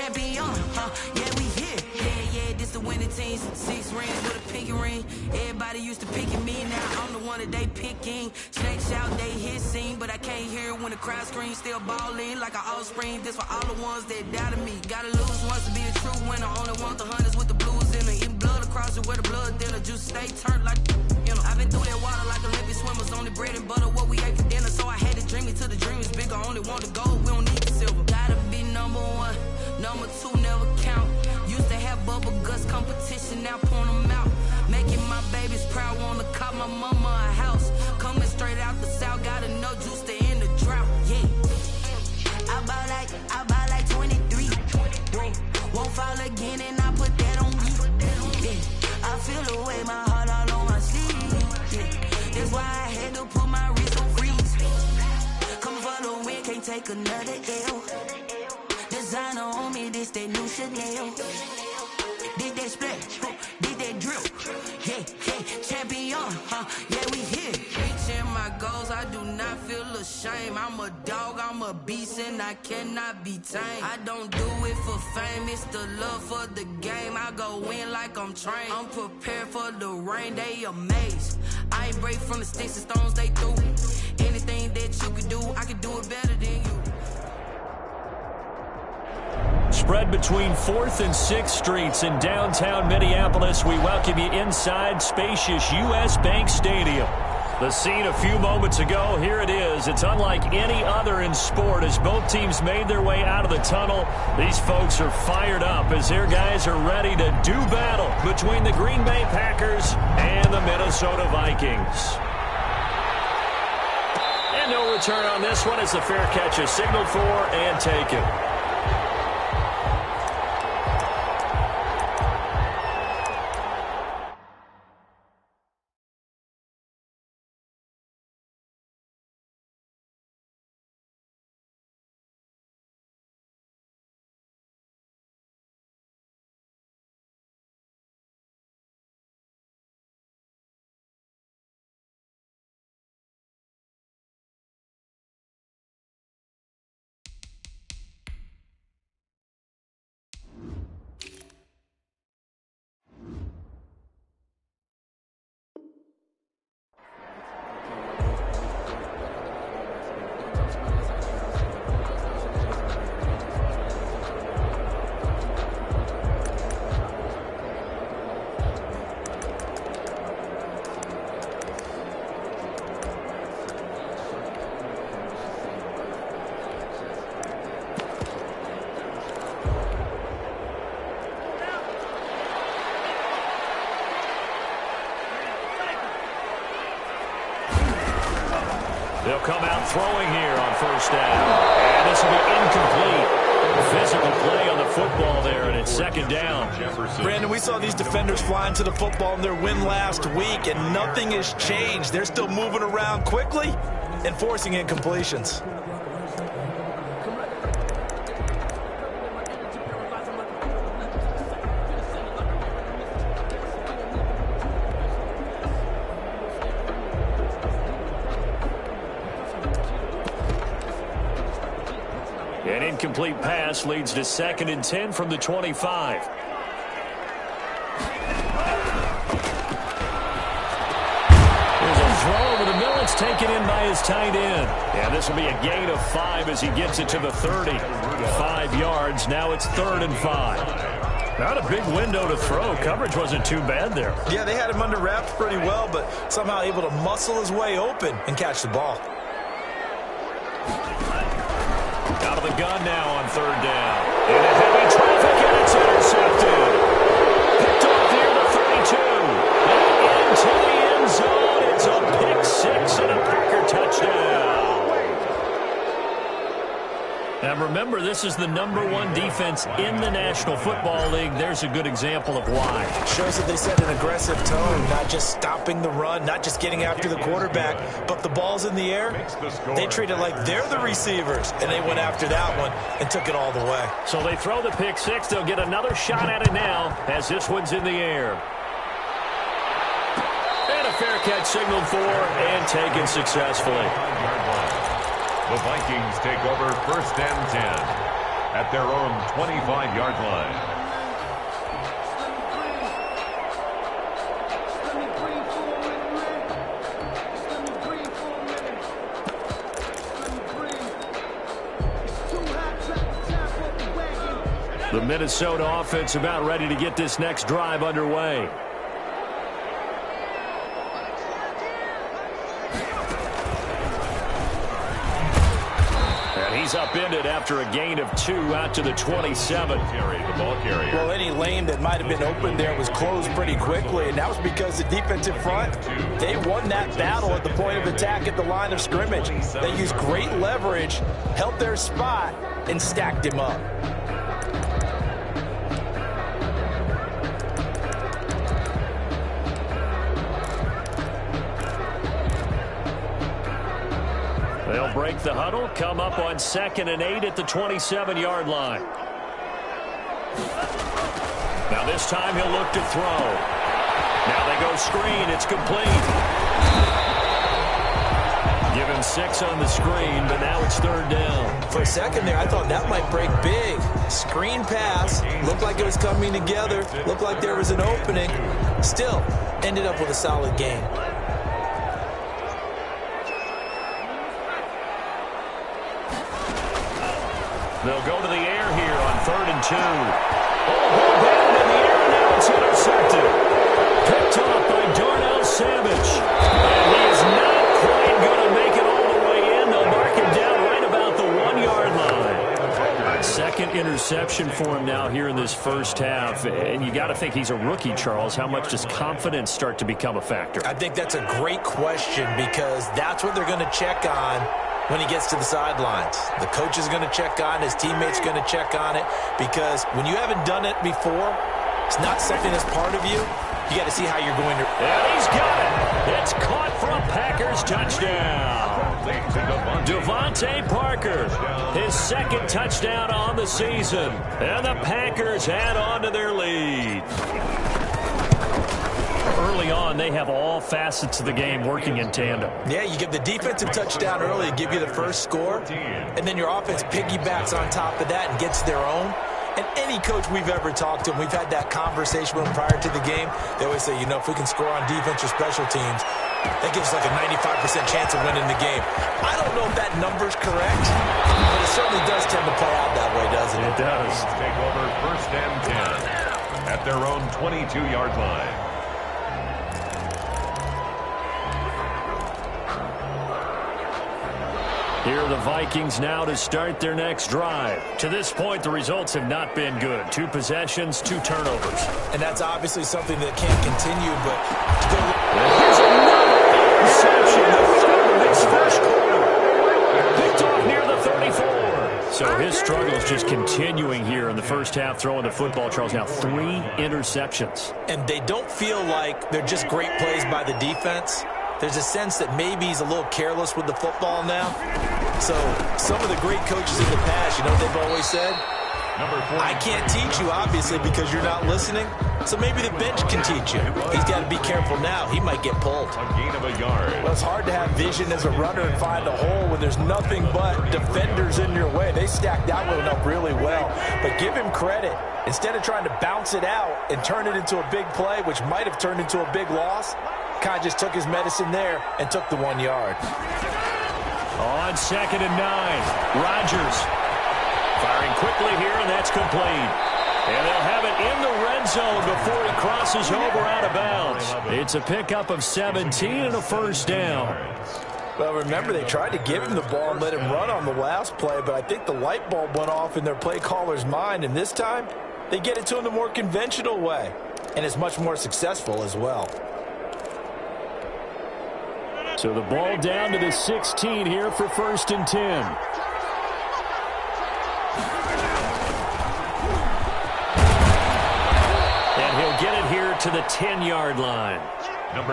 champion, yeah, we here. Yeah, this the winning team. 6 rings with a pinky ring. Everybody used to picking me, now I'm the one that they picking. Snake shout, they hit scene, but I can't hear it when the crowd screams. Still balling like an offspring. This for all the ones that doubted me. Gotta lose once to be a true winner. Only want the hunters with the blues in it. Eating blood across it where the blood thinner. Juice stay turned like, you know. I've been through that water like Olympic swimmers. Only bread and butter, what we ate for dinner. So I had to dream it till the dream is bigger. Only want the gold, we don't need the silver. Gotta be number 1, number 2 never count. Used to have bubble guts competition, now point them out. Making my babies proud, wanna cop my mama a house. Coming straight out the south, gotta know juice to end the drought. Yeah, I buy like 23. Won't fall again, and I put that on me. Yeah, I feel the way, my heart all on my sleeve. Yeah, that's why I had to put my wrist on freeze. Come for the win, can't take another L. Designer on me, this that new Chanel. Did that splash, did that drill. Yeah, champion, yeah, we here. Reaching my goals, I do not feel ashamed. I'm a dog, I'm a beast, and I cannot be tamed. I don't do it for fame, it's the love for the game. I go in like I'm trained. I'm prepared for the rain, they amazed. I ain't break from the sticks and stones they threw. Anything that you could do, I could do it better than you. Spread between 4th and 6th Streets in downtown Minneapolis. We welcome you inside spacious U.S. Bank Stadium. The scene a few moments ago, here it is. It's unlike any other in sport as both teams made their way out of the tunnel. These folks are fired up as their guys are ready to do battle between the Green Bay Packers and the Minnesota Vikings. And no return on this one as the fair catch is signaled for and taken. They'll come out throwing here on 1st down. And this will be incomplete. Physical play on the football there, and it's 2nd down. Brandon, we saw these defenders flying to the football in their win last week, and nothing has changed. They're still moving around quickly and forcing incompletions. An incomplete pass leads to 2nd and 10 from the 25. There's a throw over the middle. It's taken in by his tight end. And this will be a gain of 5 as he gets it to the 30. 5 yards. Now it's 3rd and 5. Not a big window to throw. Coverage wasn't too bad there. Yeah, they had him under wraps pretty well, but somehow able to muscle his way open and catch the ball. Out of the gun now on 3rd down. Into heavy traffic, and it's intercepted. Picked off near the 32. And into the end zone. It's a pick 6 and a Packer touchdown. Now remember, this is the #1 defense in the National Football League. There's a good example of why. Shows that they set an aggressive tone, not just stopping the run, not just getting after the quarterback, but the ball's in the air. They treat it like they're the receivers, and they went after that one and took it all the way. So they throw the pick 6. They'll get another shot at it now as this one's in the air. And a fair catch signaled for and taken successfully. The Vikings take over 1st and 10. at their own 25-yard line. The Minnesota offense about ready to get this next drive underway. And he's upended after a gain of 2 out to the 27. Well, any lane that might have been open there was closed pretty quickly, and that was because the defensive front, they won that battle at the point of attack at the line of scrimmage. They used great leverage, held their spot, and stacked him up. They'll break the huddle, come up on 2nd and 8 at the 27-yard line. Now this time he'll look to throw. Now they go screen. It's complete. Give him 6 on the screen, but now it's 3rd down. For a second there, I thought that might break big. Screen pass. Looked like it was coming together. Looked like there was an opening. Still, ended up with a solid game. They'll go to the air here on 3rd and 2. Oh, down in the air, now it's intercepted. Picked off by Darnell Savage. And he is not quite going to make it all the way in. They'll mark him down right about the 1-yard line. 2nd interception for him now here in this first half. And you got to think he's a rookie, Charles. How much does confidence start to become a factor? I think that's a great question because that's what they're going to check on when he gets to the sidelines. The coach is going to check on it. His teammates going to check on it because when you haven't done it before, it's not something that's part of you. You got to see how you're going to. And he's got it. It's caught for a Packers touchdown. Devontae Parker, his 2nd touchdown on the season. And the Packers add on to their lead. Early on, they have all facets of the game working in tandem. Yeah, you give the defensive touchdown early to give you the first score, and then your offense piggybacks on top of that and gets their own. And any coach we've ever talked to, and we've had that conversation with them prior to the game, they always say, you know, if we can score on defense or special teams, that gives us like a 95% chance of winning the game. I don't know if that number's correct, but it certainly does tend to play out that way, doesn't it? It does. Take over 1st and 10 at their own 22-yard line. Here are the Vikings now to start their next drive. To this point, the results have not been good. 2 possessions, 2 turnovers. And that's obviously something that can't continue, but here's another interception. The 3rd of this first quarter. Picked off near the 34. So his struggles just continuing here in the first half, throwing the football, Charles. Now 3 interceptions. And they don't feel like they're just great plays by the defense. There's a sense that maybe he's a little careless with the football now. So some of the great coaches in the past, you know what they've always said? I can't teach you, obviously, because you're not listening. So maybe the bench can teach you. He's got to be careful now. He might get pulled. A gain of a yard. Well, it's hard to have vision as a runner and find a hole when there's nothing but defenders in your way. They stacked that one up really well. But give him credit. Instead of trying to bounce it out and turn it into a big play, which might have turned into a big loss, kind of just took his medicine there and took the 1 yard. On 2nd and 9, Rodgers firing quickly here, and that's complete. And they'll have it in the red zone before he crosses over out of bounds. It's a pickup of 17 and a 1st down. Well, remember, they tried to give him the ball and let him run on the last play, but I think the light bulb went off in their play caller's mind, and this time they get it to him the more conventional way, and it's much more successful as well. So the ball down to the 16 here for 1st and 10. And he'll get it here to the 10-yard line.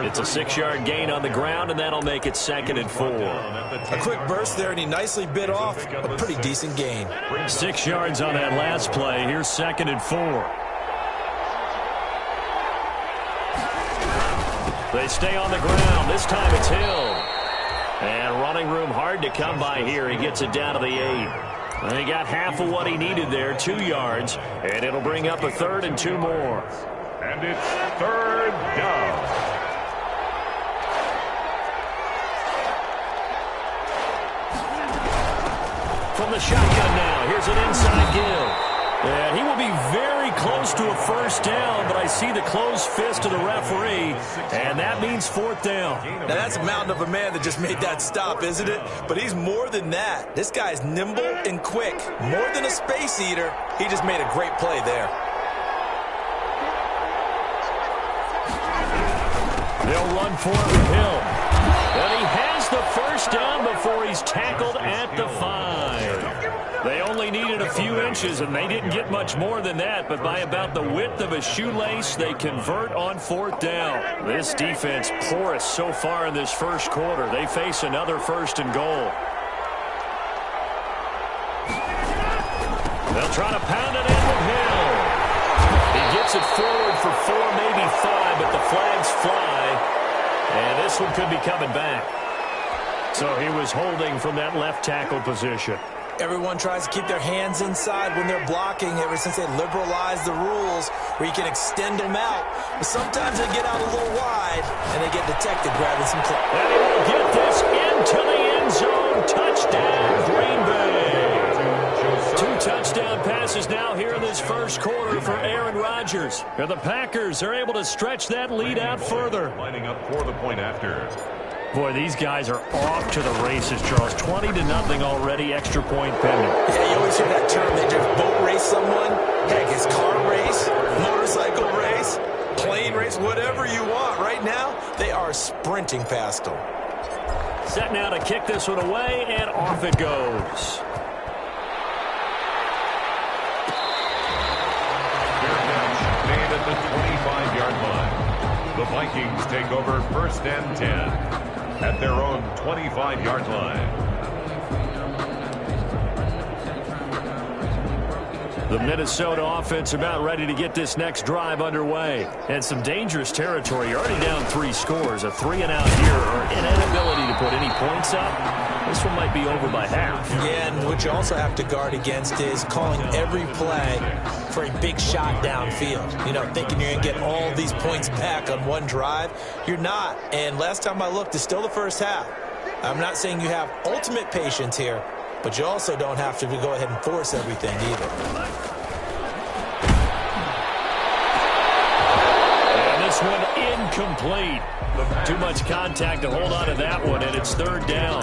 It's a 6-yard gain on the ground, and that'll make it 2nd and 4. A quick burst there, and he nicely bit off a pretty decent gain. 6 yards on that last play. Here's 2nd and 4. They stay on the ground. This time it's Hill. And running room hard to come by here. He gets it down to the 8. And he got half of what he needed there, 2 yards, and it'll bring up a 3rd and 2 more. And it's 3rd down. From the shotgun now, here's an inside give. And he will be very close to a 1st down, but I see the closed fist of the referee, and that means 4th down. Now, that's a mountain of a man that just made that stop, isn't it? But he's more than that. This guy's nimble and quick. More than a space eater, he just made a great play there. They'll run for it with Hill. And he has the 1st down before he's tackled at the 5. They only needed a few inches, and they didn't get much more than that, but by about the width of a shoelace, they convert on 4th down. This defense porous so far in this 1st quarter. They face another 1st and goal. They'll try to pound it in with Hill. He gets it forward for 4, maybe 5, but the flags fly, and this one could be coming back. So he was holding from that left tackle position. Everyone tries to keep their hands inside when they're blocking ever since they liberalized the rules where you can extend them out. But sometimes they get out a little wide, and they get detected grabbing some clock. And he will get this into the end zone. Touchdown, Green Bay. 2 touchdown passes now here in this 1st quarter for Aaron Rodgers. And the Packers are able to stretch that lead out further. Lining up for the point after. Boy, these guys are off to the races, Charles. 20-0 already, extra point pending. Yeah, you always hear that term. They just boat race someone. Heck, it's car race, motorcycle race, plane race, whatever you want. Right now, they are sprinting past them. Set now to kick this one away, and off it goes. Made at the 25-yard line. The Vikings take over 1st and 10. At their own 25-yard line. The Minnesota offense about ready to get this next drive underway. And some dangerous territory. You're already down 3 scores. A 3-and-out here, or an inability to put any points up. This one might be over by half. Yeah, and what you also have to guard against is calling every play for a big shot downfield. You know, thinking you're going to get all these points back on one drive. You're not. And last time I looked, it's still the 1st half. I'm not saying you have ultimate patience here, but you also don't have to go ahead and force everything either. And this one incomplete. Too much contact to hold on to that one, and it's 3rd down.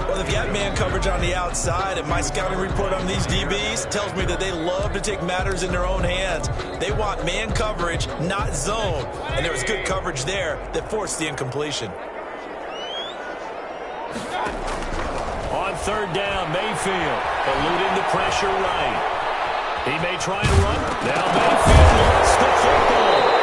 Well, they've got man coverage on the outside, and my scouting report on these DBs tells me that they love to take matters in their own hands. They want man coverage, not zone. And there was good coverage there that forced the incompletion. On 3rd down, Mayfield eluding the pressure right. He may try and run. Now Mayfield lost the football.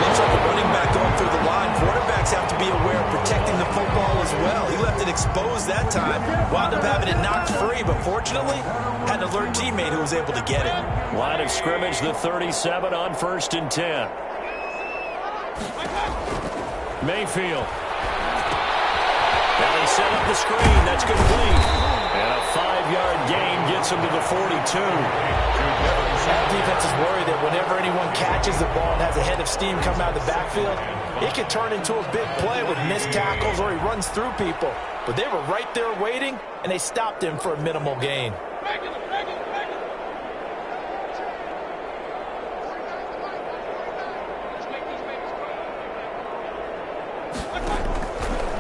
Looks like a running back going through the line. Quarterbacks have to be aware of protecting the football as well. He left it exposed that time. Wound up having it knocked free, but fortunately, had an alert teammate who was able to get it. Line of scrimmage, the 37 on 1st and 10. Mayfield. Now they set up the screen. That's complete. And a 5-yard gain gets him to the 42. That defense is worried that whenever anyone catches the ball and has a head of steam come out of the backfield, it can turn into a big play with missed tackles or he runs through people. But they were right there waiting, and they stopped him for a minimal gain.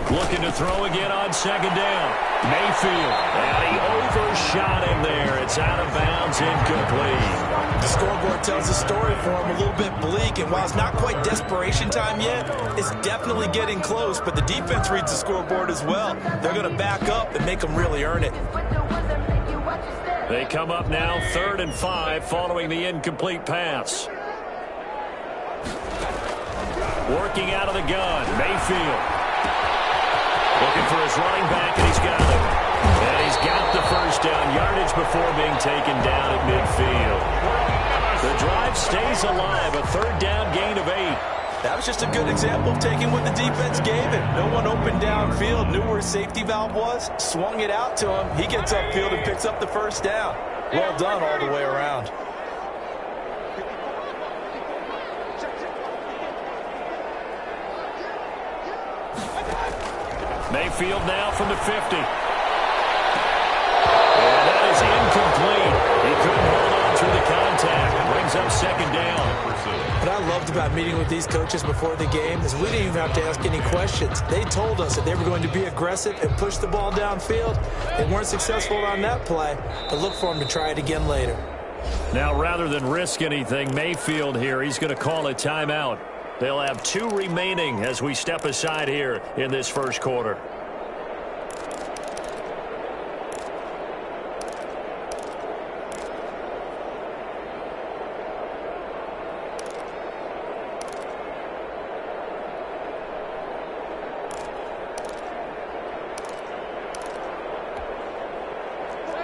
Looking to throw again on 2nd down. Mayfield. And he overshot him there. It's out of bounds, incomplete. The scoreboard tells the story for him a little bit bleak, and while it's not quite desperation time yet, it's definitely getting close, but the defense reads the scoreboard as well. They're going to back up and make them really earn it. They come up now 3rd and 5 following the incomplete pass. Working out of the gun, Mayfield. Looking for his running back, and he's got him. And he's got the 1st down yardage before being taken down at midfield. The drive stays alive, a 3rd down gain of 8. That was just a good example of taking what the defense gave him. No one opened downfield, knew where his safety valve was, swung it out to him. He gets upfield and picks up the first down. Well done all the way around. Mayfield now from the 50. And that is incomplete. He couldn't hold on through the contact. Brings up second down. What I loved about meeting with these coaches before the game is we didn't even have to ask any questions. They told us that they were going to be aggressive and push the ball downfield. They weren't successful on that play, but look for them to try it again later. Now, rather than risk anything, Mayfield here, he's going to call a timeout. They'll have 2 remaining as we step aside here in this first quarter.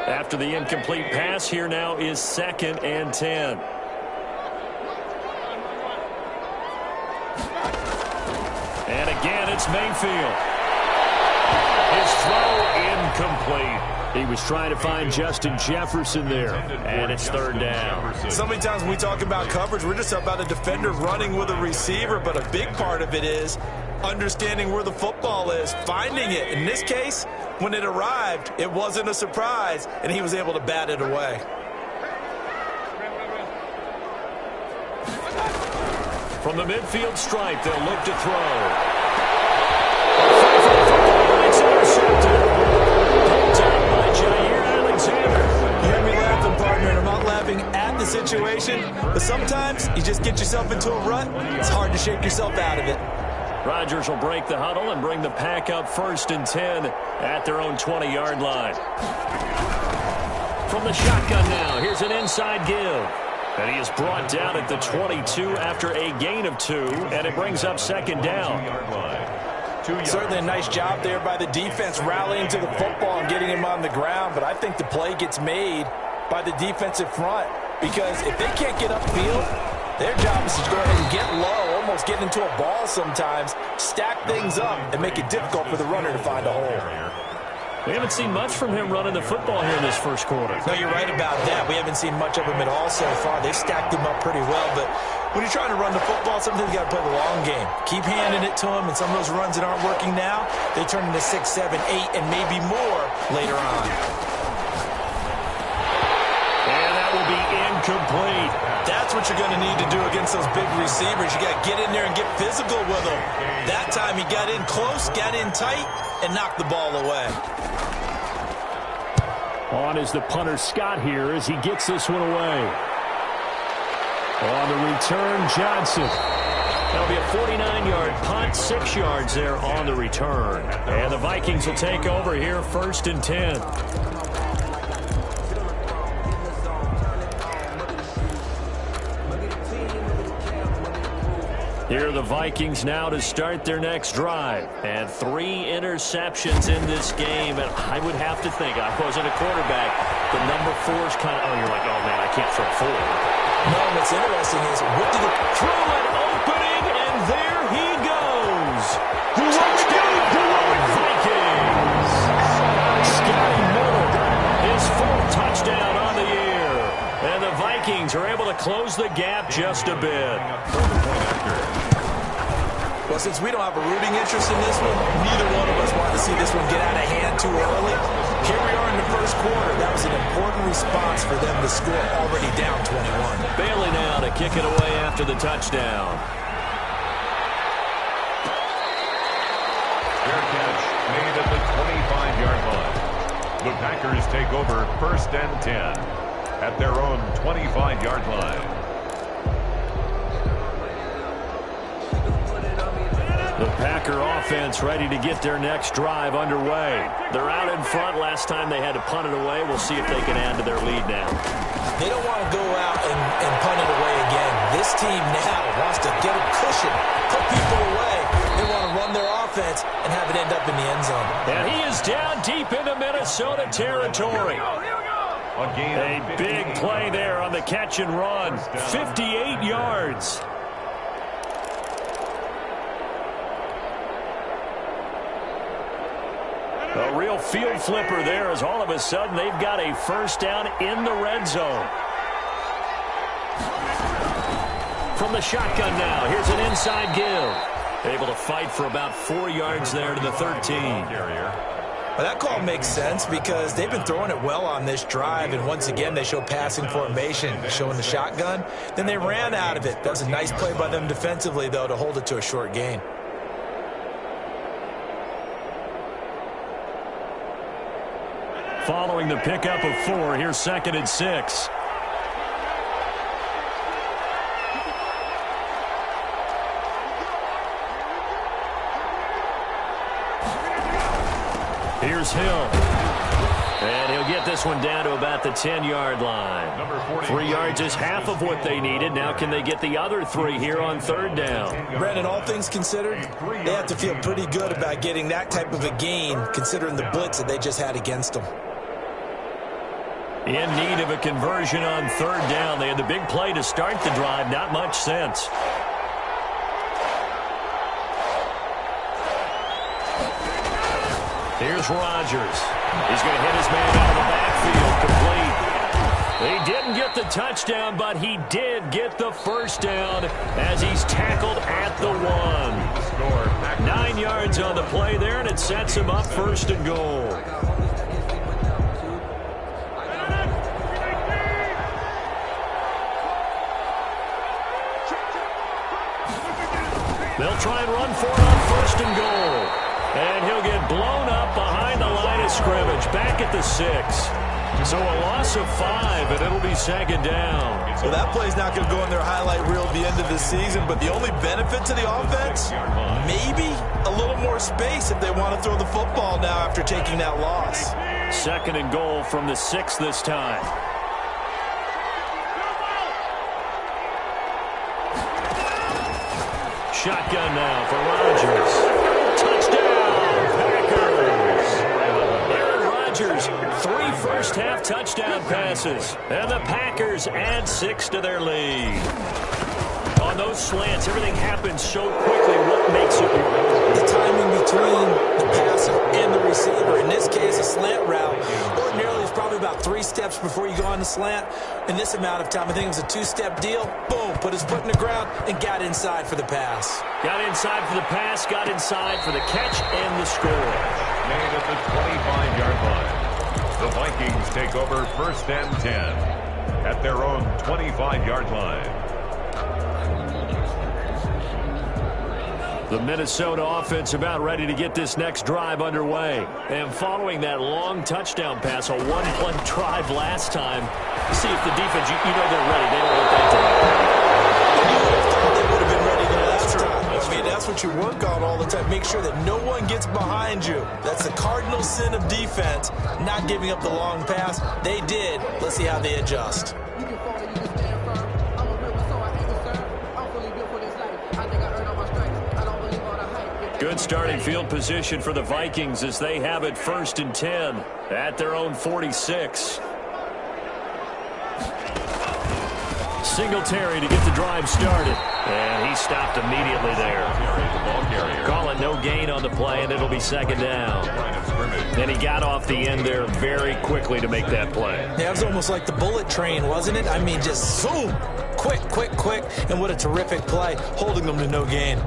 After the incomplete pass, here now is 2nd and 10. And again, it's Mayfield. His throw incomplete. He was trying to find Justin Jefferson there, and it's 3rd down. So many times when we talk about coverage, we're just about a defender running with a receiver, but a big part of it is understanding where the football is, finding it. In this case, when it arrived, it wasn't a surprise, and he was able to bat it away. From the midfield stripe, they'll look to throw. It's intercepted. Picked up by Jair Alexander. You hear me laughing, partner, and I'm not laughing at the situation, but sometimes you just get yourself into a rut. It's hard to shake yourself out of it. Rodgers will break the huddle and bring the pack up 1st and 10 at their own 20-yard line. From the shotgun now, here's an inside give. And he is brought down at the 22 after a gain of 2, and it brings up 2nd down. Certainly a nice job there by the defense rallying to the football and getting him on the ground, but I think the play gets made by the defensive front because if they can't get upfield, their job is to go ahead and get low, almost get into a ball sometimes, stack things up, and make it difficult for the runner to find a hole. We haven't seen much from him running the football here in this first quarter. No, you're right about that. We haven't seen much of him at all so far. They've stacked him up pretty well, but when you're trying to run the football, sometimes you got to play the long game. Keep handing it to him, and some of those runs that aren't working now, they turn into 6, 7, 8, and maybe more later on. And that will be incomplete. That's what you're going to need to do against those big receivers. You got to get in there and get physical with them. That time he got in close, got in tight, and knocked the ball away. On is the punter Scott here as he gets this one away. On the return, Johnson. That'll be a 49-yard punt, 6 yards there on the return. And the Vikings will take over here 1st and 10. Here are the Vikings now to start their next drive. And 3 interceptions in this game. And I would have to think, I wasn't a quarterback, the number 4's kind of, you're like, oh, man, I can't throw 4. No, what's interesting is, what did it throw an opening, and there he goes. Touchdown, Vikings. Scotty Miller, his 4th touchdown on the year. And the Vikings are able to close the gap just a bit. Well, since we don't have a rooting interest in this one, neither one of us wanted to see this one get out of hand too early. Here we are in the first quarter. That was an important response for them to score already down 21. Bailey now to kick it away after the touchdown. Fair catch made at the 25-yard line. The Packers take over 1st and 10 at their own 25-yard line. The Packer offense ready to get their next drive underway. They're out in front. Last time they had to punt it away. We'll see if they can add to their lead now. They don't want to go out and punt it away again. This team now wants to get a cushion, put people away. They want to run their offense and have it end up in the end zone. And he is down deep into Minnesota territory. A big play there on the catch and run. 58 yards. A real field flipper there as all of a sudden they've got a first down in the red zone. From the shotgun now, here's an inside give. Able to fight for about 4 yards there to the 13. Well, that call makes sense because they've been throwing it well on this drive, and once again they show passing formation, showing the shotgun. Then they ran out of it. That was a nice play by them defensively, though, to hold it to a short gain. Following the pickup of 4, here's 2nd and 6. Here's Hill. And he'll get this one down to about the 10-yard line. 3 yards is half of what they needed. Now can they get the other 3 here on 3rd down? Brandon, all things considered, they have to feel pretty good about getting that type of a gain, considering the blitz that they just had against them. In need of a conversion on 3rd down. They had the big play to start the drive. Not much sense. Here's Rodgers. He's going to hit his man out of the backfield. Complete. He didn't get the touchdown, but he did get the first down as he's tackled at the 1. 9 yards on the play there, and it sets him up 1st and goal. They'll try and run for it on 1st and goal. And he'll get blown up behind the line of scrimmage, back at the 6. So a loss of 5, and it'll be 2nd down. Well, that play's not going to go in their highlight reel at the end of the season, but the only benefit to the offense, maybe a little more space if they want to throw the football now after taking that loss. 2nd and goal from the 6 this time. Shotgun now for Rodgers. Touchdown, Packers. Aaron Rodgers, 3 first-half touchdown passes. And the Packers add 6 to their lead. On those slants, everything happens so quickly. What makes it work? The timing between the passer and the receiver. In this case, a slant route. Ordinarily, it's probably about 3 steps before you go on the slant. In this amount of time, I think it was a 2-step deal. Boom, put his foot in the ground and got inside for the pass. Got inside for the pass, got inside for the catch, and the score. Made at the 25-yard line. The Vikings take over 1st and 10 at their own 25-yard line. The Minnesota offense about ready to get this next drive underway. And following that long touchdown pass, a 1-play drive last time, see if the defense, you know they're ready. They don't want that to happen. They would have been ready the last time. I mean, that's what you work on all the time. Make sure that no one gets behind you. That's the cardinal sin of defense, not giving up the long pass. They did. Let's see how they adjust. Good starting field position for the Vikings as they have it 1st and 10 at their own 46. Singletary to get the drive started. And he stopped immediately there. Calling no gain on the play, and it'll be 2nd down. And he got off the end there very quickly to make that play. Yeah, it was almost like the bullet train, wasn't it? I mean, just zoom. Quick, quick, quick. And what a terrific play, holding them to no gain.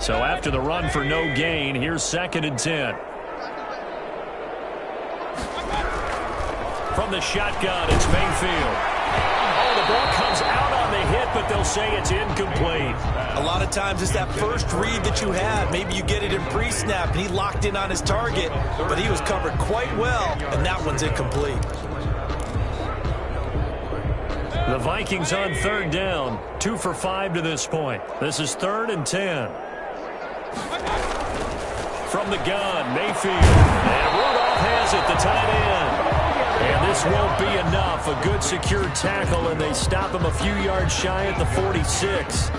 So after the run for no gain, here's 2nd and 10. From the shotgun, it's Mayfield. Oh, the ball comes out on the hit, but they'll say it's incomplete. A lot of times it's that first read that you have. Maybe you get it in pre-snap, and he locked in on his target, but he was covered quite well, and that one's incomplete. The Vikings on 3rd down, 2 for 5 to this point. This is 3rd and 10. From the gun, Mayfield. And Rudolph has it, the tight end. And this won't be enough. A good secure tackle, and they stop him a few yards shy at the 46.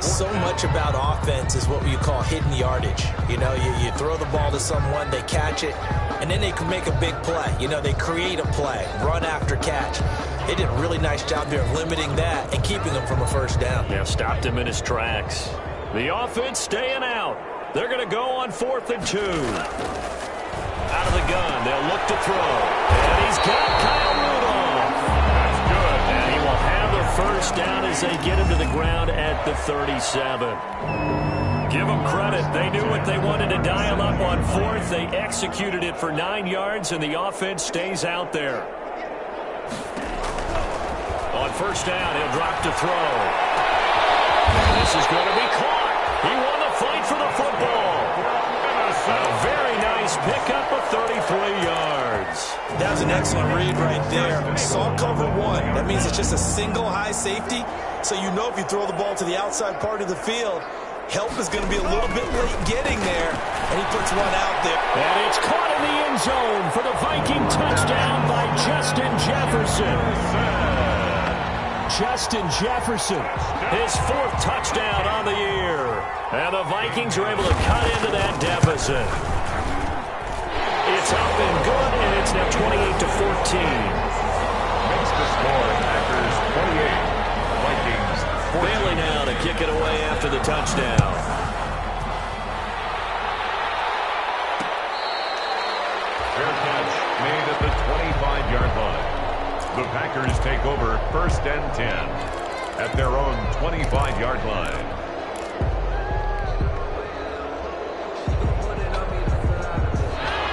So much about offense is what you call hidden yardage. You know, you throw the ball to someone, they catch it, and then they can make a big play. You know, they create a play, run after catch. They did a really nice job there of limiting that and keeping him from a first down. Yeah, stopped him in his tracks. The offense staying out. They're going to go on 4th and 2. Out of the gun, they'll look to throw. And he's got Kyle Rudolph. That's good. And he will have the first down as they get him to the ground at the 37. Give them credit. They knew what they wanted to dial up on 4th. They executed it for 9 yards, and the offense stays out there. On first down, he'll drop to throw. And this is going to be caught. He won the fight for the football. A very nice pickup of 33 yards. That was an excellent read right there. Saw cover 1. That means it's just a single high safety. So you know if you throw the ball to the outside part of the field, help is going to be a little bit late getting there. And he puts one out there. And it's caught in the end zone for the Viking touchdown by Justin Jefferson. Justin Jefferson, his 4th touchdown on the year. And the Vikings are able to cut into that deficit. It's up and good, and it's now 28-14. Makes the score Packers 28. Vikings 14. Bailey now to kick it away after the touchdown. Fair catch made at the 25-yard line. The Packers take over 1st and 10 at their own 25-yard line.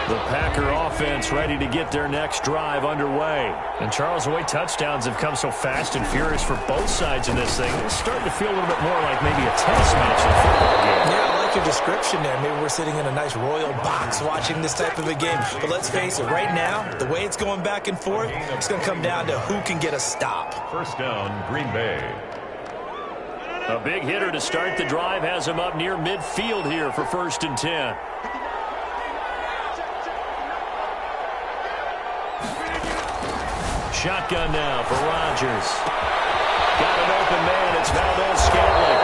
The Packer offense ready to get their next drive underway. And Charles, the way touchdowns have come so fast and furious for both sides in this thing, it's starting to feel a little bit more like maybe a tennis match in a football game. Yeah, I like your description there. Maybe we're sitting in a nice royal box watching this type of a game. But let's face it, right now, the way it's going back and forth, it's going to come down to who can get a stop. First down, Green Bay. A big hitter to start the drive has him up near midfield here for 1st and 10. Shotgun now for Rodgers. Got an open man. It's Valdez-Scantling.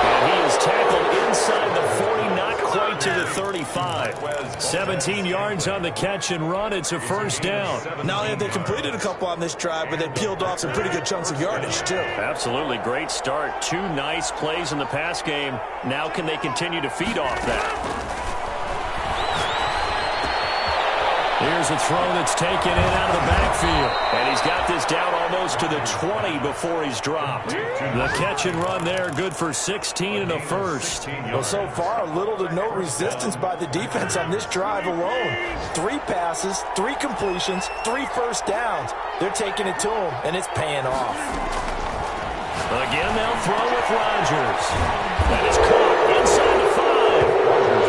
And he is tackled inside the 40, not quite to the 35. 17 yards on the catch and run. It's a first down. Not only have they completed a couple on this drive, but they peeled off some pretty good chunks of yardage, too. Absolutely. Great start. 2 nice plays in the pass game. Now can they continue to feed off that? Here's a throw that's taken in out of the backfield. And he's got this down almost to the 20 before he's dropped. The catch and run there, good for 16 and a first. Well, so far, little to no resistance by the defense on this drive alone. 3 passes, 3 completions, 3 first downs. They're taking it to him, and it's paying off. Again, they'll throw with Rodgers. That is caught inside the 5.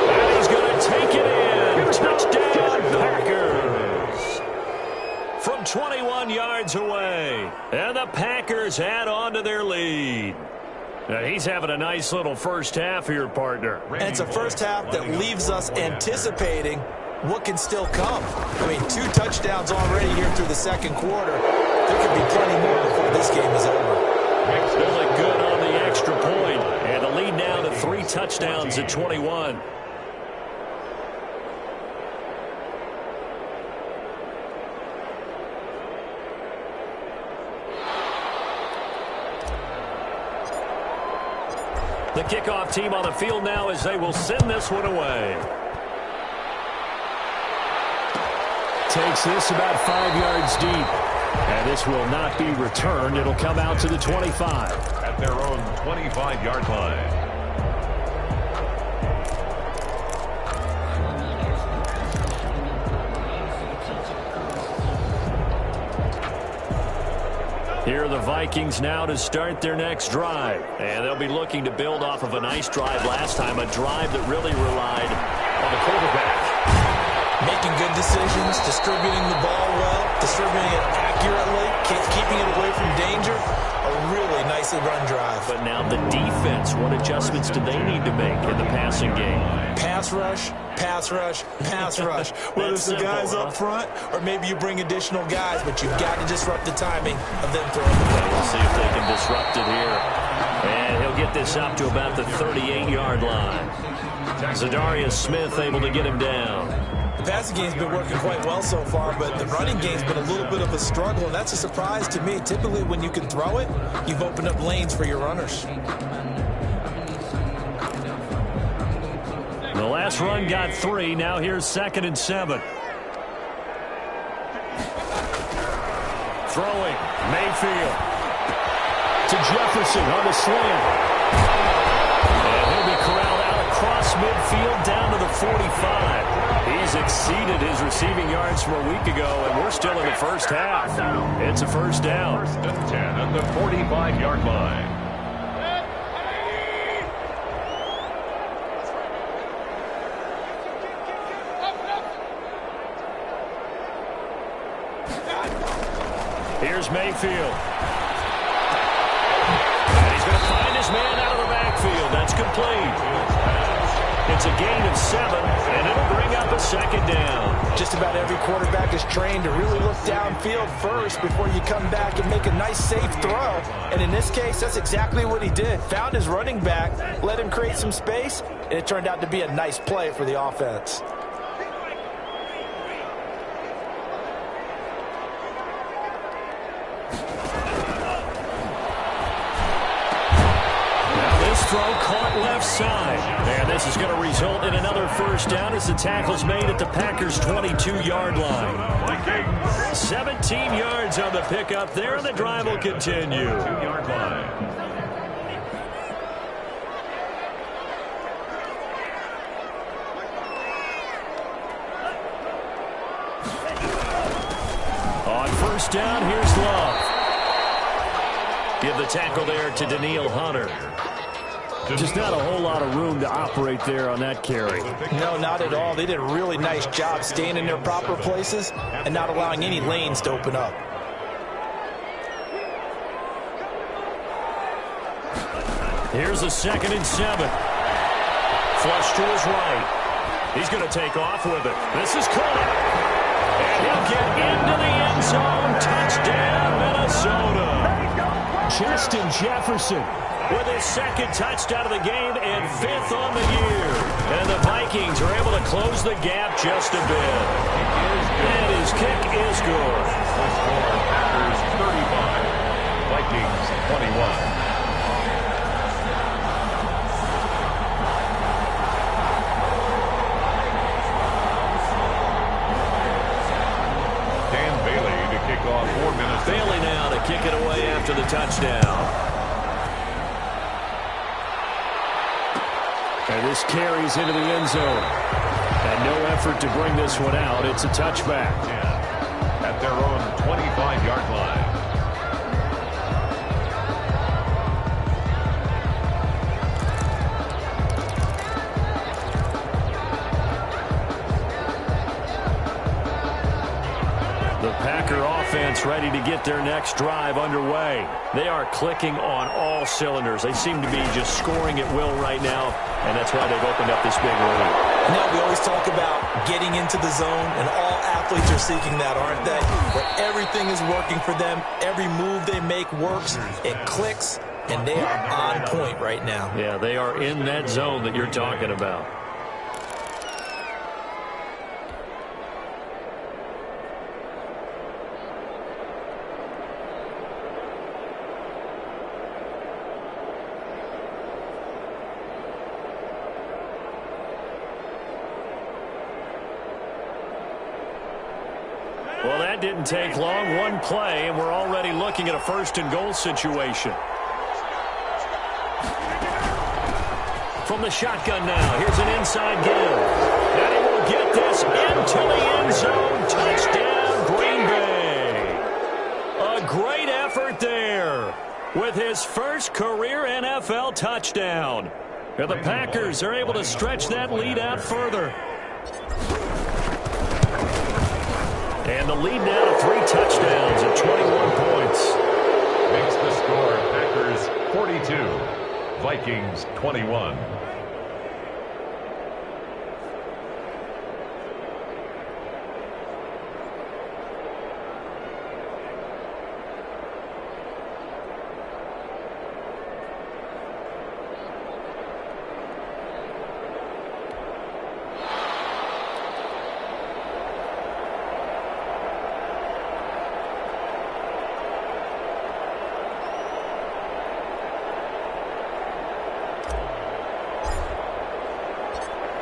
And he's going to take it in. Touchdown, Packers. From 21 yards away. And the Packers add on to their lead. Now, he's having a nice little first half here, partner. And it's a first half that leaves us anticipating what can still come. I mean, 2 touchdowns already here through the second quarter. There could be plenty more before this game is over. Still a good on the extra point. And the lead now to 3 touchdowns at 21. The kickoff team on the field now as they will send this one away. Takes this about 5 yards deep. And this will not be returned. It'll come out to the 25. At their own 25-yard line. Here are the Vikings now to start their next drive. And they'll be looking to build off of a nice drive last time, a drive that really relied on the quarterback. Making good decisions, distributing the ball well, distributing it accurately, keeping it away from danger. A really nicely run drive. But now the defense, what adjustments do they need to make in the passing game? Pass rush, pass rush, pass rush. Whether it's the guys up front or maybe you bring additional guys, but you've got to disrupt the timing of them throwing the ball. We'll see if they can disrupt it here. And he'll get this up to about the 38-yard line. Zadarius Smith able to get him down. The passing game's been working quite well so far, but the running game's been a little bit of a struggle, and that's a surprise to me. Typically, when you can throw it, you've opened up lanes for your runners. The last run got 3. Now here's 2nd and 7. Throwing. Mayfield. To Jefferson on the slant. And he'll be corralled out across midfield down to the 45. He's exceeded his receiving yards from a week ago, and we're still in the first half. It's a first down. 1st and 10 at the 45-yard line. Here's Mayfield. And he's going to find his man out of the backfield. That's complete. It's a gain of 7, and it'll bring up a 2nd down. Just about every quarterback is trained to really look downfield first before you come back and make a nice, safe throw. And in this case, that's exactly what he did. Found his running back, let him create some space, and it turned out to be a nice play for the offense. Throw caught left side. And this is going to result in another first down as the tackle's made at the Packers' 22-yard line. 17 yards on the pickup there, and the drive will continue. 2-yard line. On first down, here's Love. Give the tackle there to Danielle Hunter. Just not a whole lot of room to operate there on that carry. No, not at all. They did a really nice job staying in their proper places and not allowing any lanes to open up. Here's a 2nd and 7. Flush to his right. He's going to take off with it. This is caught. And he'll get into the end zone. Touchdown, Minnesota. Justin Jefferson with his 2nd touchdown of the game and 5th on the year. And the Vikings are able to close the gap just a bit. And his kick is good. Packers 35, Vikings 21. Bailey now to kick it away after the touchdown. And this carries into the end zone. And no effort to bring this one out. It's a touchback. At their own 25-yard line. Offense ready to get their next drive underway. They are clicking on all cylinders. They seem to be just scoring at will right now, and that's why they've opened up this big lead. Now, we always talk about getting into the zone, and all athletes are seeking that, aren't they? Where everything is working for them, every move they make works, it clicks, and they are on point right now. Yeah, they are in that zone that you're talking about. Well, that didn't take long. One play, and we're already looking at a 1st and goal situation. From the shotgun now, here's an inside give. And he will get this into the end zone. Touchdown, Green Bay. A great effort there with his first career NFL touchdown. And the Packers are able to stretch that lead out further. And the lead now to 3 touchdowns at 21 points. Makes the score Packers 42, Vikings 21.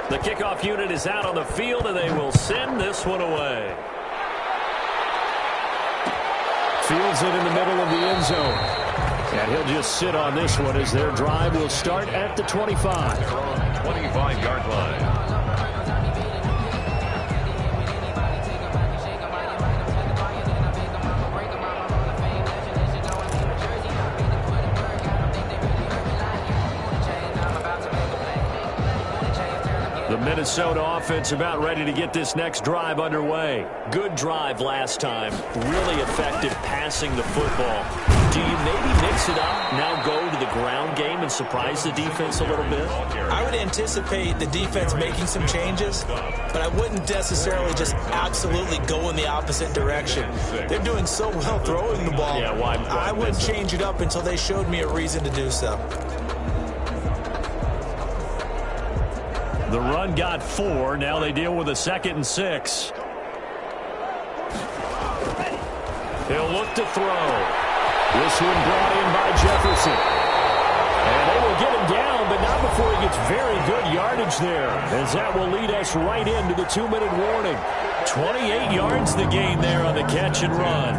The kickoff unit is out on the field, and they will send this one away. Fields it in the middle of the end zone. And he'll just sit on this one as their drive will start at the 25. 25-yard line. The Minnesota offense about ready to get this next drive underway. Good drive last time. Really effective passing the football. Do you maybe mix it up, now go to the ground game and surprise the defense a little bit? I would anticipate the defense making some changes, but I wouldn't necessarily just absolutely go in the opposite direction. They're doing so well throwing the ball. Yeah, why I wouldn't change it up until they showed me a reason to do so. The run got 4. Now they deal with a 2nd and 6. He'll look to throw. This one brought in by Jefferson. And they will get him down, but not before he gets very good yardage there, as that will lead us right into the 2-minute warning. 28 yards the gain there on the catch and run.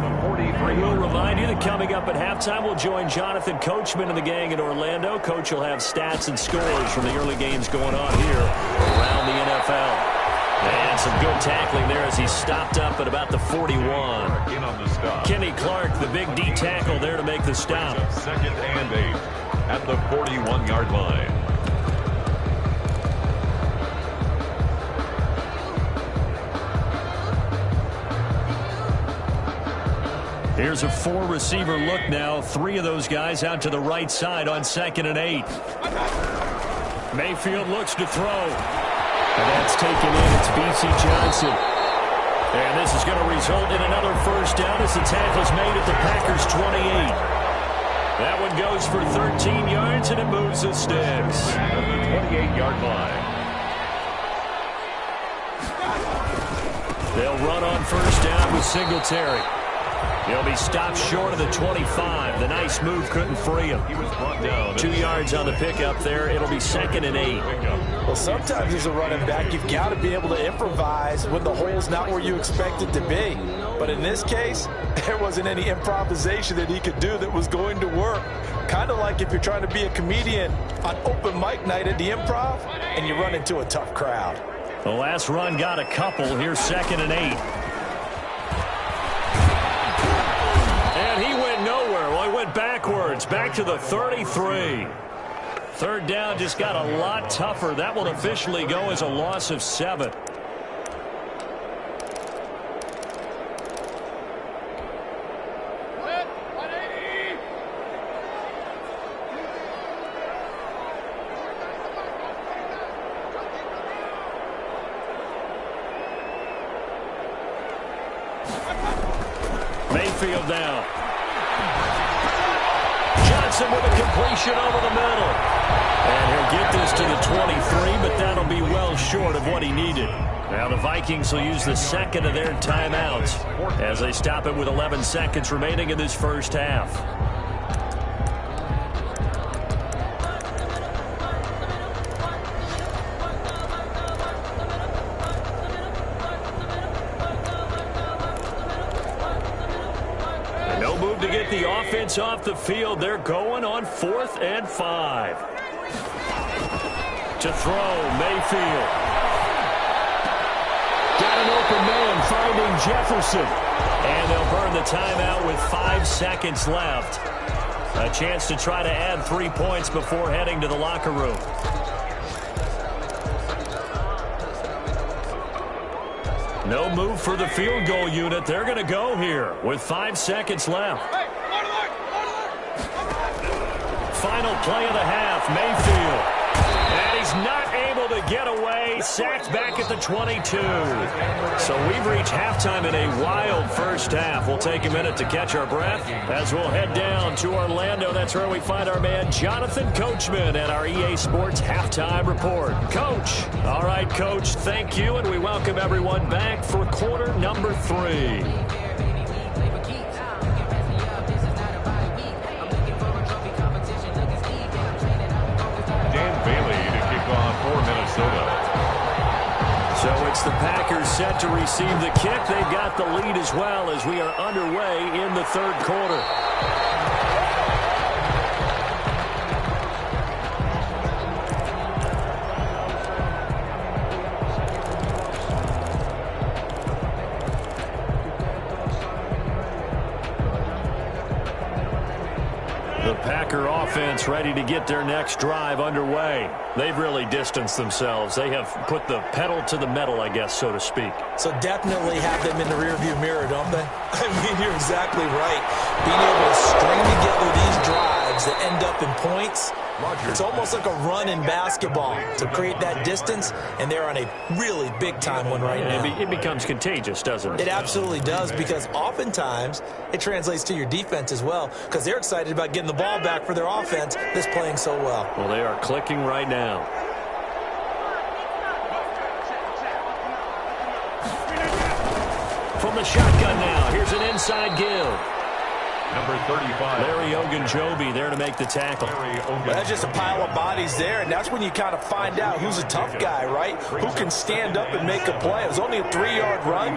We'll remind you that coming up at halftime, we'll join Jonathan Coachman and the gang in Orlando. Coach will have stats and scores from the early games going on here around the NFL. And some good tackling there as he stopped up at about the 41. Kenny Clark, the big D tackle there to make the stop. 2nd and 8 at the 41-yard line. Here's a 4-receiver look now. 3 of those guys out to the right side on 2nd and 8. Mayfield looks to throw. And that's taken in. It's B.C. Johnson. And this is going to result in another first down as the tackle's made at the Packers' 28. That one goes for 13 yards, and it moves the sticks. At the 28-yard line. They'll run on first down with Singletary. He'll be stopped short of the 25. The nice move couldn't free him. He was brought down. 2 yards on the pickup there. It'll be 2nd and 8. Well, sometimes as a running back, you've got to be able to improvise when the hole's not where you expect it to be. But in this case, there wasn't any improvisation that he could do that was going to work. Kind of like if you're trying to be a comedian on open mic night at the Improv and you run into a tough crowd. The last run got a couple. Here's 2nd and 8. And he went nowhere. Well, he went backwards, back to the 33. 3rd down just got a lot tougher. That will officially go as a loss of 7. Mayfield down. Johnson with a completion over the middle. And he'll get this to the 23, but that'll be well short of what he needed. Now the Vikings will use the 2nd of their timeouts as they stop it with 11 seconds remaining in this first half. No move to get the offense off the field. They're going on 4th and 5. To throw, Mayfield. Got an open man finding Jefferson. And they'll burn the timeout with 5 seconds left. A chance to try to add 3 points before heading to the locker room. No move for the field goal unit. They're going to go here with 5 seconds left. Final play of the half, Mayfield. And he's not able to get away. Sacked back at the 22. So we've reached halftime in a wild first half. We'll take a minute to catch our breath as we'll head down to Orlando. That's where we find our man Jonathan Coachman at our EA Sports Halftime Report. Coach. All right, Coach, thank you, and we welcome everyone back for quarter number 3. For Minnesota. It's the Packers set to receive the kick. They've got the lead as well as we are underway in the third quarter. The Packer offense ready to get their next drive underway. They've really distanced themselves. They have put the pedal to the metal, I guess, so to speak. So definitely have them in the rearview mirror, don't they? I mean, you're exactly right. Being able to string together these drives that end up in points, it's almost like a run in basketball to create that distance, and they're on a really big-time one right now. It becomes contagious, doesn't it? It absolutely does, because oftentimes it translates to your defense as well, because they're excited about getting the ball back for their offense that's playing so well. Well, they are clicking right now. From the shotgun now, here's an inside give. Number 35. Larry Ogunjobi there to make the tackle. Well, that's just a pile of bodies there, and that's when you kind of find out who's a tough guy, right? Who can stand up and make a play. It was only a 3-yard run,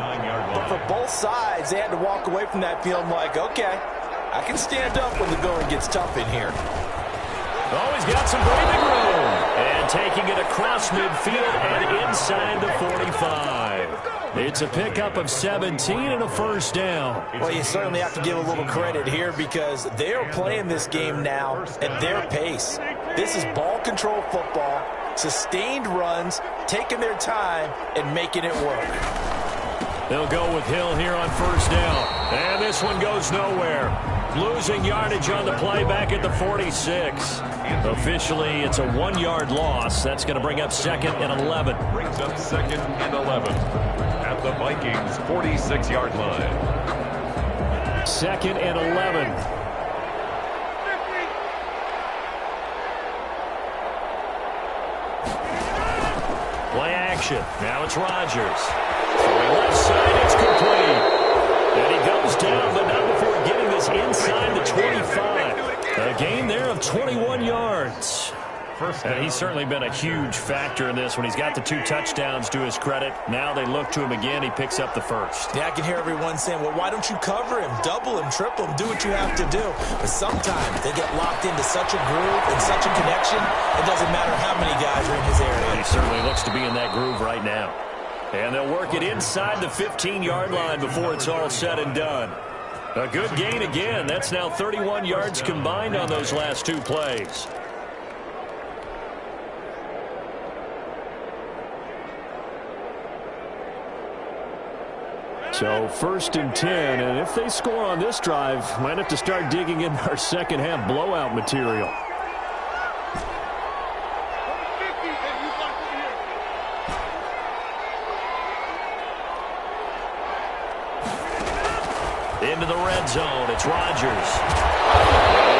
but for both sides, they had to walk away from that feeling like, okay, I can stand up when the going gets tough in here. Oh, he's got some breathing room. And taking it across midfield and inside the 45. It's a pickup of 17 and a first down. Well, you certainly have to give a little credit here because they are playing this game now at their pace. This is ball control football, sustained runs, taking their time and making it work. They'll go with Hill here on first down. And this one goes nowhere. Losing yardage on the play back at the 46. Officially, it's a 1-yard loss. That's going to bring up 2nd and 11. Brings up 2nd and 11 at the Vikings' 46-yard line. 2nd and 11. Play action. Now it's Rodgers. Throwing left side, it's complete. And he goes down, but not before getting this inside the 25. A gain there of 21 yards. And he's certainly been a huge factor in this when he's got the 2 touchdowns to his credit. Now they look to him again. He picks up the first. Yeah, I can hear everyone saying, well, why don't you cover him, double him, triple him, do what you have to do. But sometimes they get locked into such a groove and such a connection, it doesn't matter how many guys are in his area. He certainly looks to be in that groove right now. And they'll work it inside the 15-yard line before it's all said and done. A good gain again. That's now 31 yards combined on those last 2 plays. So 1st and 10, and if they score on this drive, might have to start digging in our second half blowout material. Into the red zone, it's Rodgers.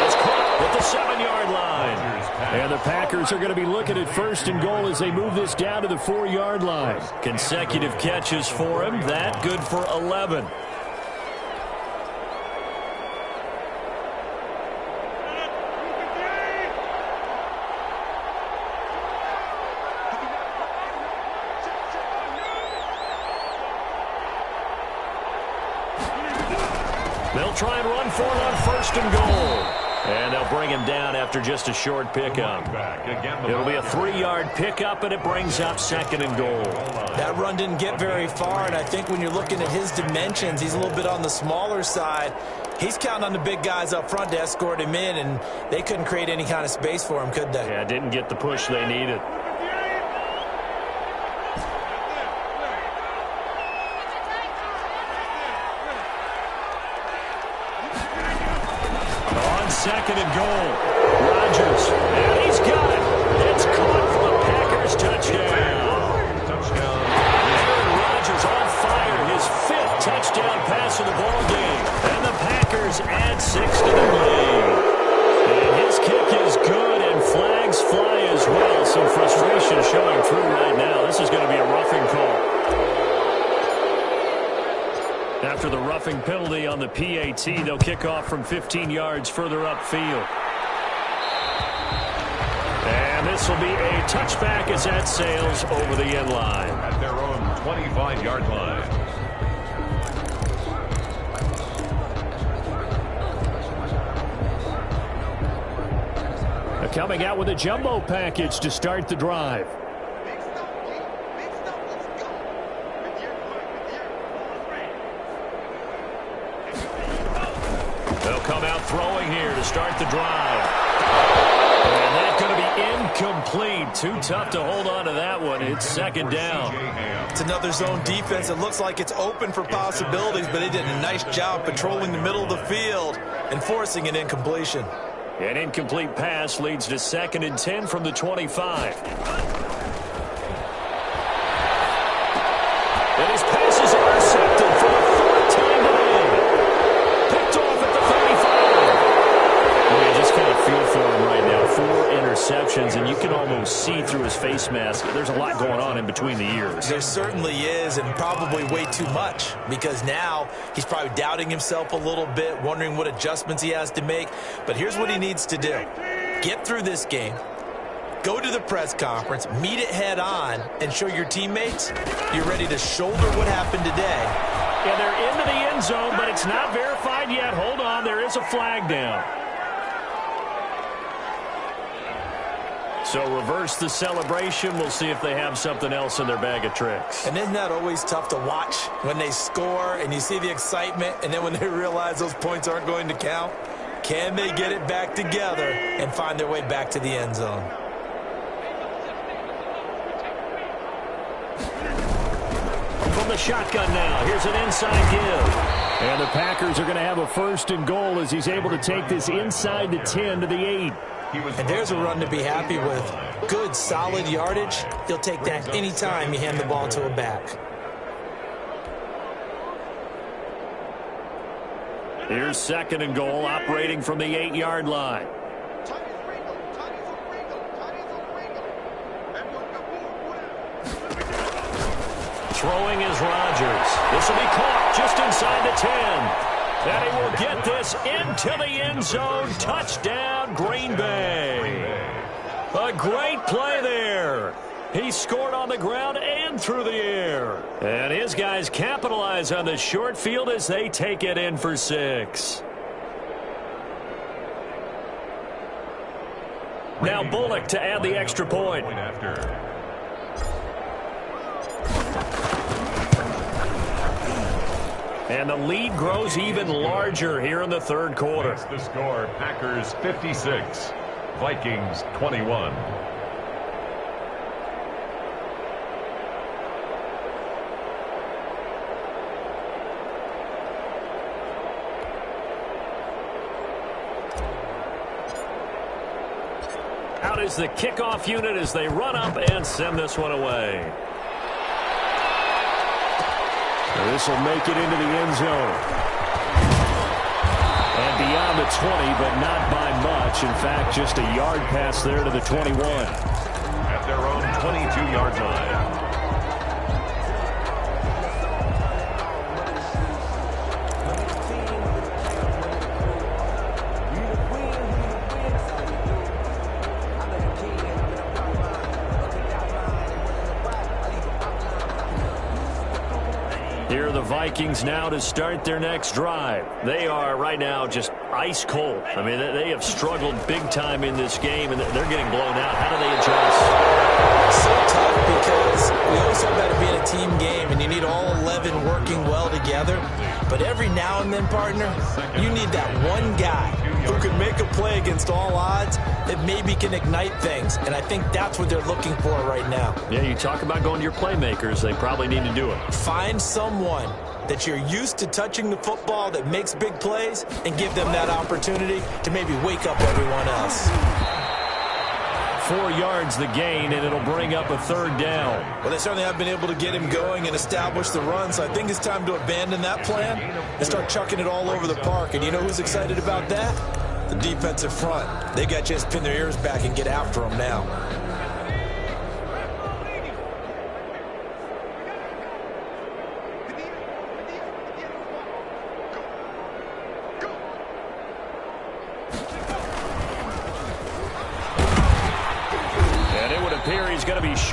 It's caught at the 7-yard line. And the Packers are going to be looking at 1st and goal as they move this down to the 4-yard line. Consecutive catches for him. That good for 11. They'll try and run for it on 1st and goal. And they'll bring him down after just a short pickup. It'll be a 3-yard pickup, and it brings up 2nd and goal. That run didn't get very far, and I think when you're looking at his dimensions, he's a little bit on the smaller side. He's counting on the big guys up front to escort him in, and they couldn't create any kind of space for him, could they? Yeah, didn't get the push they needed. On 2nd and goal, Rodgers, and he's got it. It's caught for a Packers touchdown. Aaron Rodgers on fire, his 5th touchdown pass of the ball game, and the Packers add 6 to the lead. And his kick is good, and flags fly as well. Some frustration showing through right now. This is going to be a roughing call. After the roughing penalty on the PAT, they'll kick off from 15 yards further upfield. And this will be a touchback as that sails over the end line. At their own 25-yard line. Coming out with a jumbo package to start the drive. They'll come out throwing here to start the drive. And that's going to be incomplete. Too tough to hold on to that one. It's second down. It's another zone defense. It looks like it's open for possibilities, but they did a nice job patrolling the middle of the field and forcing an incompletion. An incomplete pass leads to 2nd and 10 from the 25. And his pass is intercepted for the 4th time today. Picked off at the 35. Well, you just kind of feel for him right now. 4 interceptions, and you can almost see through his face mask. There's a lot going on in between the ears. There certainly is, and probably way too much, because now he's probably doubting himself a little bit, wondering what adjustments he has to make. But here's what he needs to do. Get through this game, go to the press conference, meet it head on, and show your teammates you're ready to shoulder what happened today. And they're into the end zone, but it's not verified yet. Hold on, there is a flag down. So reverse the celebration. We'll see if they have something else in their bag of tricks. And isn't that always tough to watch when they score and you see the excitement, and then when they realize those points aren't going to count? Can they get it back together and find their way back to the end zone? From the shotgun now, here's an inside give. And the Packers are going to have a 1st and goal as he's able to take this inside the 10 to the 8. And there's a run to be happy with. Good, solid yardage. He'll take that anytime you hand the ball to a back. Here's 2nd and goal, operating from the 8-yard line. Throwing is Rodgers. This will be caught just inside the 10. And he will get this into the end zone. Touchdown, Green Bay. A great play there. He scored on the ground and through the air. And his guys capitalize on the short field as they take it in for 6. Now Bullock to add the extra point. And the lead grows even larger here in the 3rd quarter. That's the score. Packers 56, Vikings 21. Out is the kickoff unit as they run up and send this one away. This will make it into the end zone. And beyond the 20, but not by much. In fact, just a yard pass there to the 21. At their own 22-yard line. Here are the Vikings now to start their next drive. They are right now just ice cold. I mean, they have struggled big time in this game, and they're getting blown out. How do they adjust? So tough because we always talk about it being a team game, and you need all 11 working well together. But every now and then, partner, you need that one guy who can make a play against all odds that maybe can ignite things. And I think that's what they're looking for right now. Yeah, you talk about going to your playmakers. They probably need to do it. Find someone that you're used to touching the football that makes big plays and give them that opportunity to maybe wake up everyone else. 4 yards the gain, and it'll bring up a 3rd down. Well, they certainly have been able to get him going and establish the run, so I think it's time to abandon that plan and start chucking it all over the park. And you know who's excited about that? The defensive front. They got to just pin their ears back and get after him now.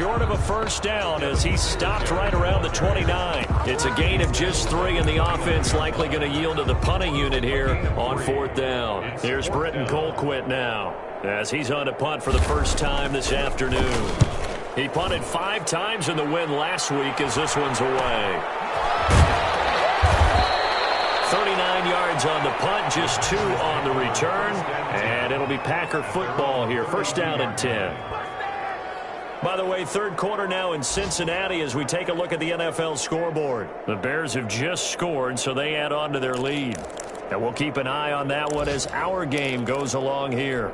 short of a first down as he stopped right around the 29. It's a gain of just 3, and the offense likely going to yield to the punting unit here on 4th down. Here's Britton Colquitt now as he's on to punt for the first time this afternoon. He punted 5 times in the win last week as this one's away. 39 yards on the punt, just 2 on the return, and it'll be Packer football here. First down and 10. By the way, third quarter now in Cincinnati as we take a look at the NFL scoreboard. The Bears have just scored, so they add on to their lead. And we'll keep an eye on that one as our game goes along here.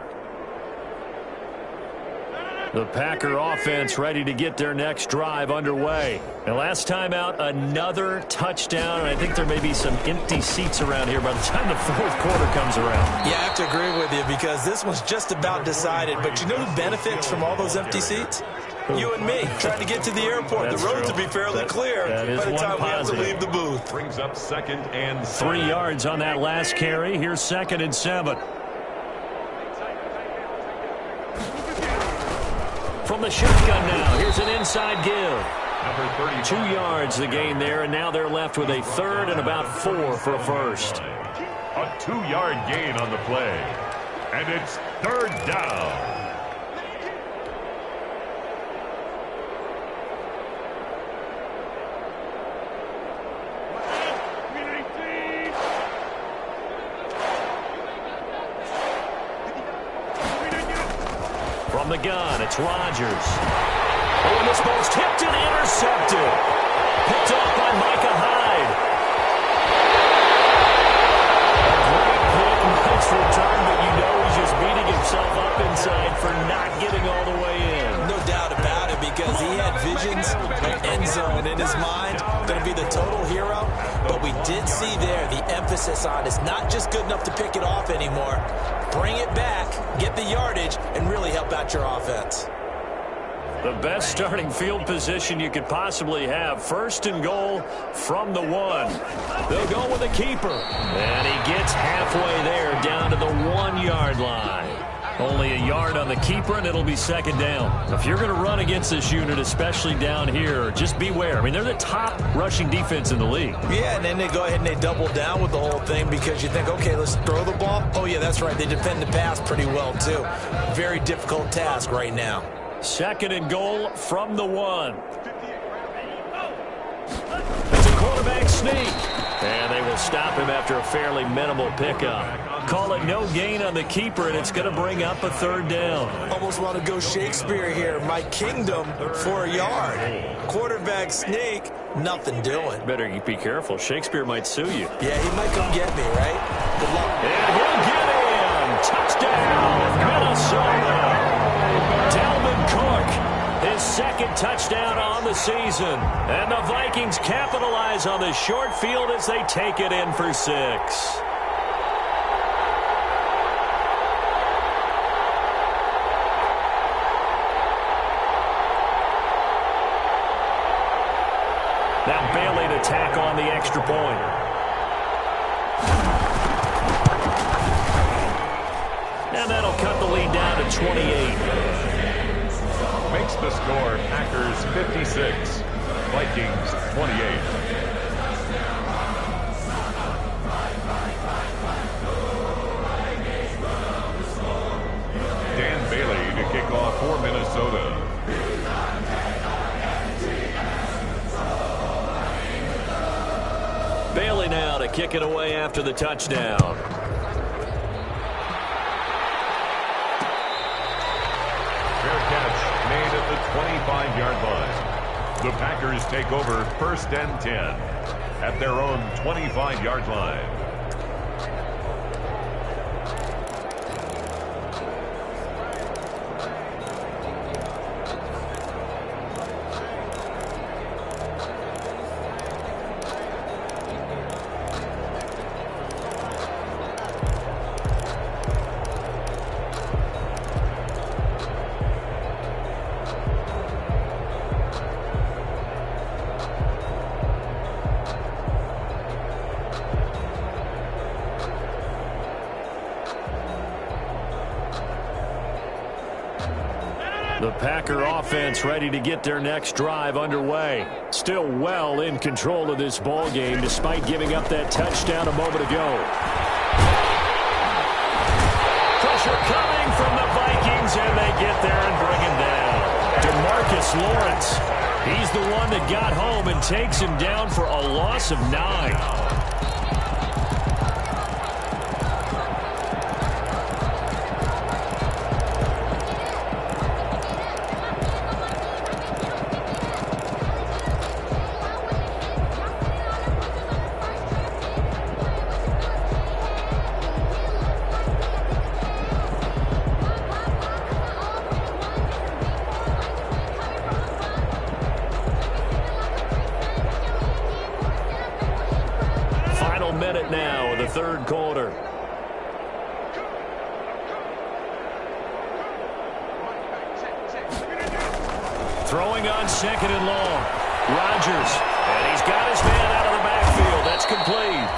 The Packer offense ready to get their next drive underway. And last time out, another touchdown. And I think there may be some empty seats around here by the time the fourth quarter comes around. Yeah, I have to agree with you because this one's just about decided. But you know who benefits from all those empty seats? You and me, trying to get to the airport. The roads will be fairly clear by the time we have to leave the booth. Brings up 2nd and 3 yards on that last carry. Here's 2nd and 7. From the shotgun now, here's an inside give. 2 yards the gain there, and now they're left with a 3rd and about 4 for a first. A 2-yard gain on the play. And it's 3rd down. From the gun, it's Rodgers. Oh, and this ball's tipped and intercepted. Picked off by Micah Hyde. A great pick, nice return, but you know he's just beating himself up inside for not getting all the way in. No doubt about it because he had visions of end zone in his mind. Going to be the total hero. But we did see there the emphasis on it's not just good enough to pick it off anymore. Bring it back, get the yardage, and really help out your offense. The best starting field position you could possibly have. 1st and goal from the 1. They'll go with a keeper. And he gets halfway there down to the 1-yard line. Only a yard on the keeper, and it'll be 2nd down. If you're going to run against this unit, especially down here, just beware. I mean, they're the top rushing defense in the league. Yeah, and then they go ahead and they double down with the whole thing because you think, okay, let's throw the ball. Oh, yeah, that's right. They defend the pass pretty well, too. Very difficult task right now. 2nd and goal from the 1. It's a quarterback sneak. And they will stop him after a fairly minimal pickup. Call it no gain on the keeper, and it's going to bring up a 3rd down. Almost want to go Shakespeare here. My kingdom for a yard. Quarterback sneak, nothing doing. Better be careful. Shakespeare might sue you. Yeah, he might come get me, right? Good luck. And he'll get in. Touchdown, Minnesota. Dalvin Cook, his 2nd touchdown on the season. And the Vikings capitalize on the short field as they take it in for 6. Now Bailey to tack on the extra point. And that'll cut the lead down to 28. Makes the score Packers 56, Vikings 28. Dan Bailey to kick off for Minnesota. Bailey now to kick it away after the touchdown. Fair catch made at the 25-yard line. The Packers take over 1st and 10 at their own 25-yard line. The Packer offense ready to get their next drive underway. Still well in control of this ball game despite giving up that touchdown a moment ago. Pressure coming from the Vikings, and they get there and bring him down. DeMarcus Lawrence, he's the one that got home and takes him down for a loss of 9. Minute now of the third quarter. Throwing on second and long. Rodgers. And he's got his man out of the backfield. That's complete.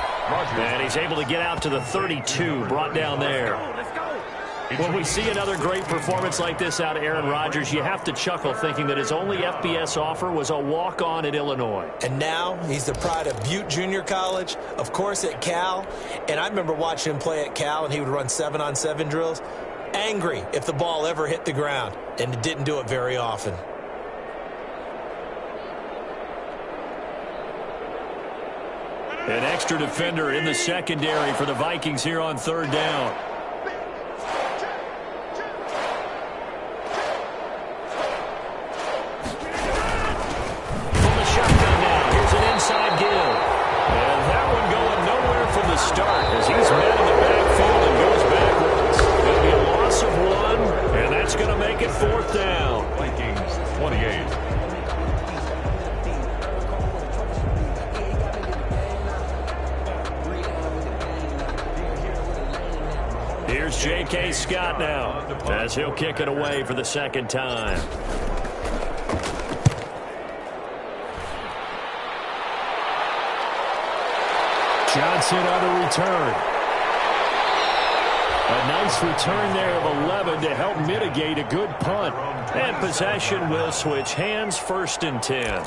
And he's able to get out to the 32. Brought down there. When we see another great performance like this out of Aaron Rodgers, you have to chuckle thinking that his only FBS offer was a walk-on at Illinois. And now he's the pride of Butte Junior College, of course at Cal. And I remember watching him play at Cal, and he would run 7-on-7 drills. Angry if the ball ever hit the ground, and it didn't do it very often. An extra defender in the secondary for the Vikings here on third down. Start as he's met in the backfield and goes backwards. It'll be a loss of 1, and that's going to make it fourth down. Vikings 28. Here's J.K. Scott now as he'll kick it away for the second time. Johnson on the return. A nice return there of 11 to help mitigate a good punt. And possession will switch hands, 1st and 10.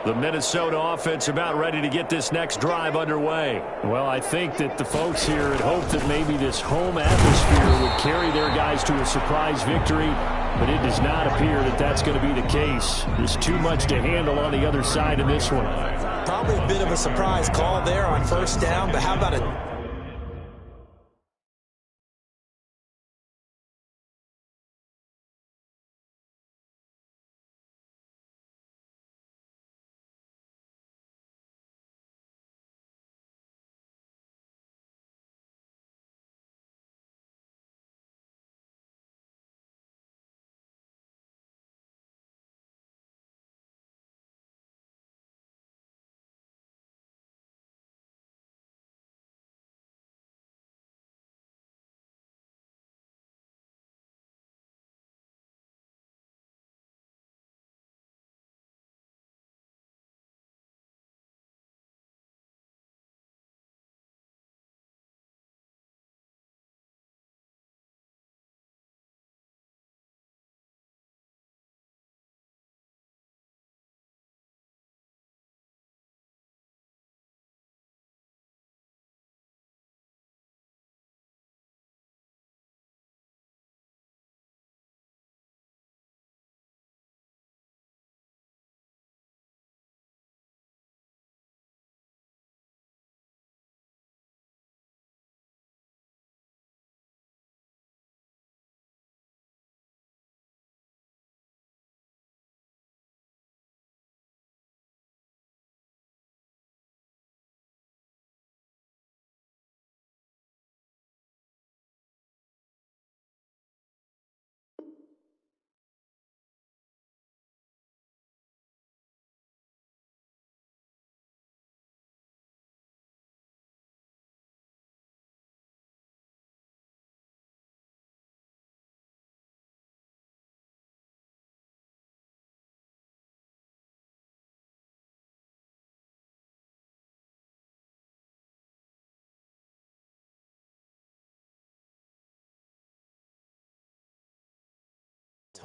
The Minnesota offense about ready to get this next drive underway. Well, I think that the folks here had hoped that maybe this home atmosphere would carry their guys to a surprise victory, but it does not appear that that's going to be the case. There's too much to handle on the other side of this one. Probably a bit of a surprise call there on first down, but how about a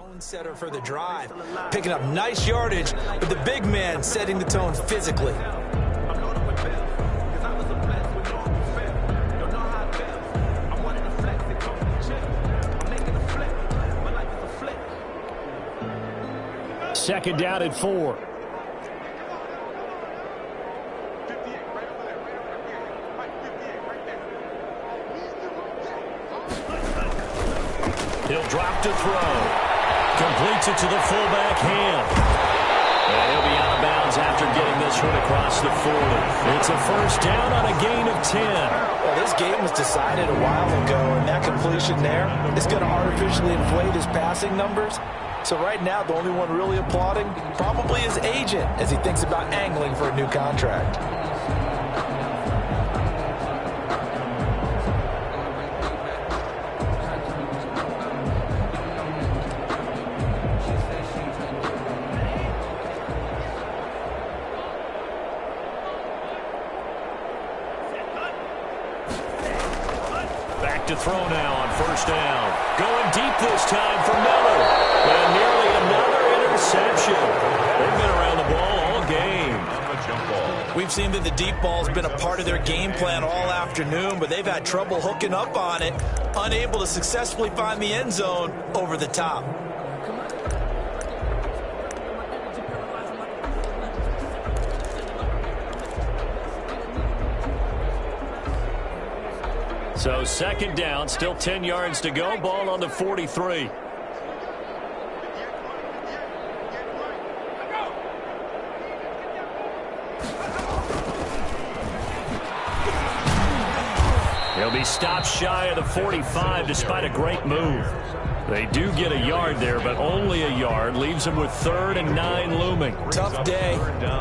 Tone setter for the drive, picking up nice yardage, but the big man setting the tone physically. Second down at 4. He'll drop to throw. Completes it to the fullback hand. And he'll be out of bounds after getting this one across the 40. It's a first down on a gain of 10. Well, this game was decided a while ago, and that completion there is going to artificially inflate his passing numbers. So right now, the only one really applauding probably his agent as he thinks about angling for a new contract. Back to throw now on first down. Going deep this time for Miller. And nearly another interception. They've been around the ball all game. We've seen that the deep ball's been a part of their game plan all afternoon, but they've had trouble hooking up on it, unable to successfully find the end zone over the top. So second down, still 10 yards to go. Ball on the 43. He'll be stopped shy of the 45 despite a great move. They do get a yard there, but only a yard. Leaves them with 3rd and 9 looming. Tough day,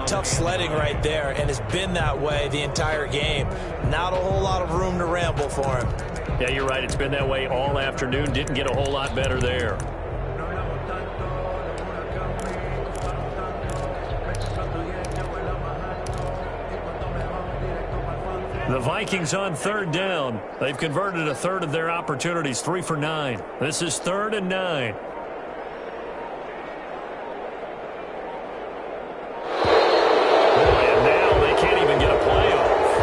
tough sledding right there, and it's been that way the entire game. Not a whole lot of room to ramble for him. Yeah, you're right. It's been that way all afternoon. Didn't get a whole lot better there. The Vikings on 3rd down. They've converted a third of their opportunities, 3 for 9. This is 3rd and 9. Boy, and now they can't even get a play off.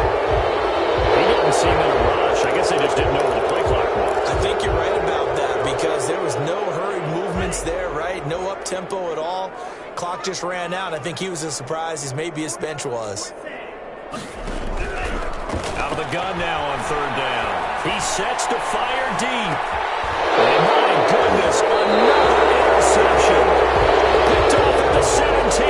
He didn't seem in a rush. I guess they just didn't know where the play clock was. I think you're right about that because there was no hurried movements there, right? No up-tempo at all. Clock just ran out. I think he was as surprised as maybe his bench was. Out of the gun now on 3rd down. He sets to fire deep. And my goodness, another interception. Picked off at the 17.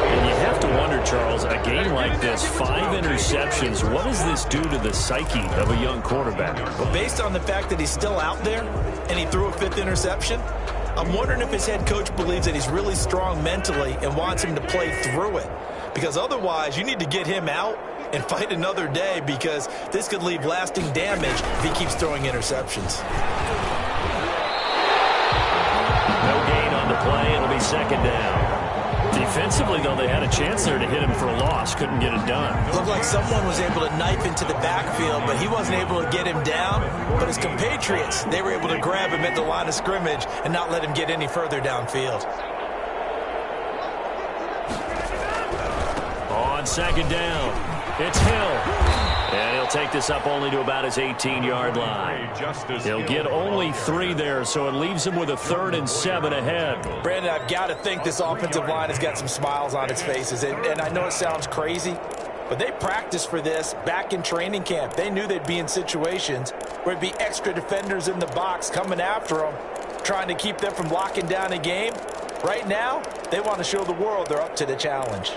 And you have to wonder, Charles, a game like this, 5 interceptions, what does this do to the psyche of a young quarterback? Well, based on the fact that he's still out there and he threw a 5th interception, I'm wondering if his head coach believes that he's really strong mentally and wants him to play through it. Because otherwise, you need to get him out and fight another day because this could leave lasting damage if he keeps throwing interceptions. No gain on the play. It'll be 2nd down. Defensively, though, they had a chance there to hit him for a loss. Couldn't get it done. Looked like someone was able to knife into the backfield, but he wasn't able to get him down. But his compatriots, they were able to grab him at the line of scrimmage and not let him get any further downfield. On 2nd down. It's Hill. And he'll take this up only to about his 18-yard line. He'll get only 3 there, so it leaves him with a 3rd and 7 ahead. Brandon, I've got to think this offensive line has got some smiles on its faces. And I know it sounds crazy, but they practiced for this back in training camp. They knew they'd be in situations where it'd be extra defenders in the box coming after them, trying to keep them from locking down a game. Right now, they want to show the world they're up to the challenge.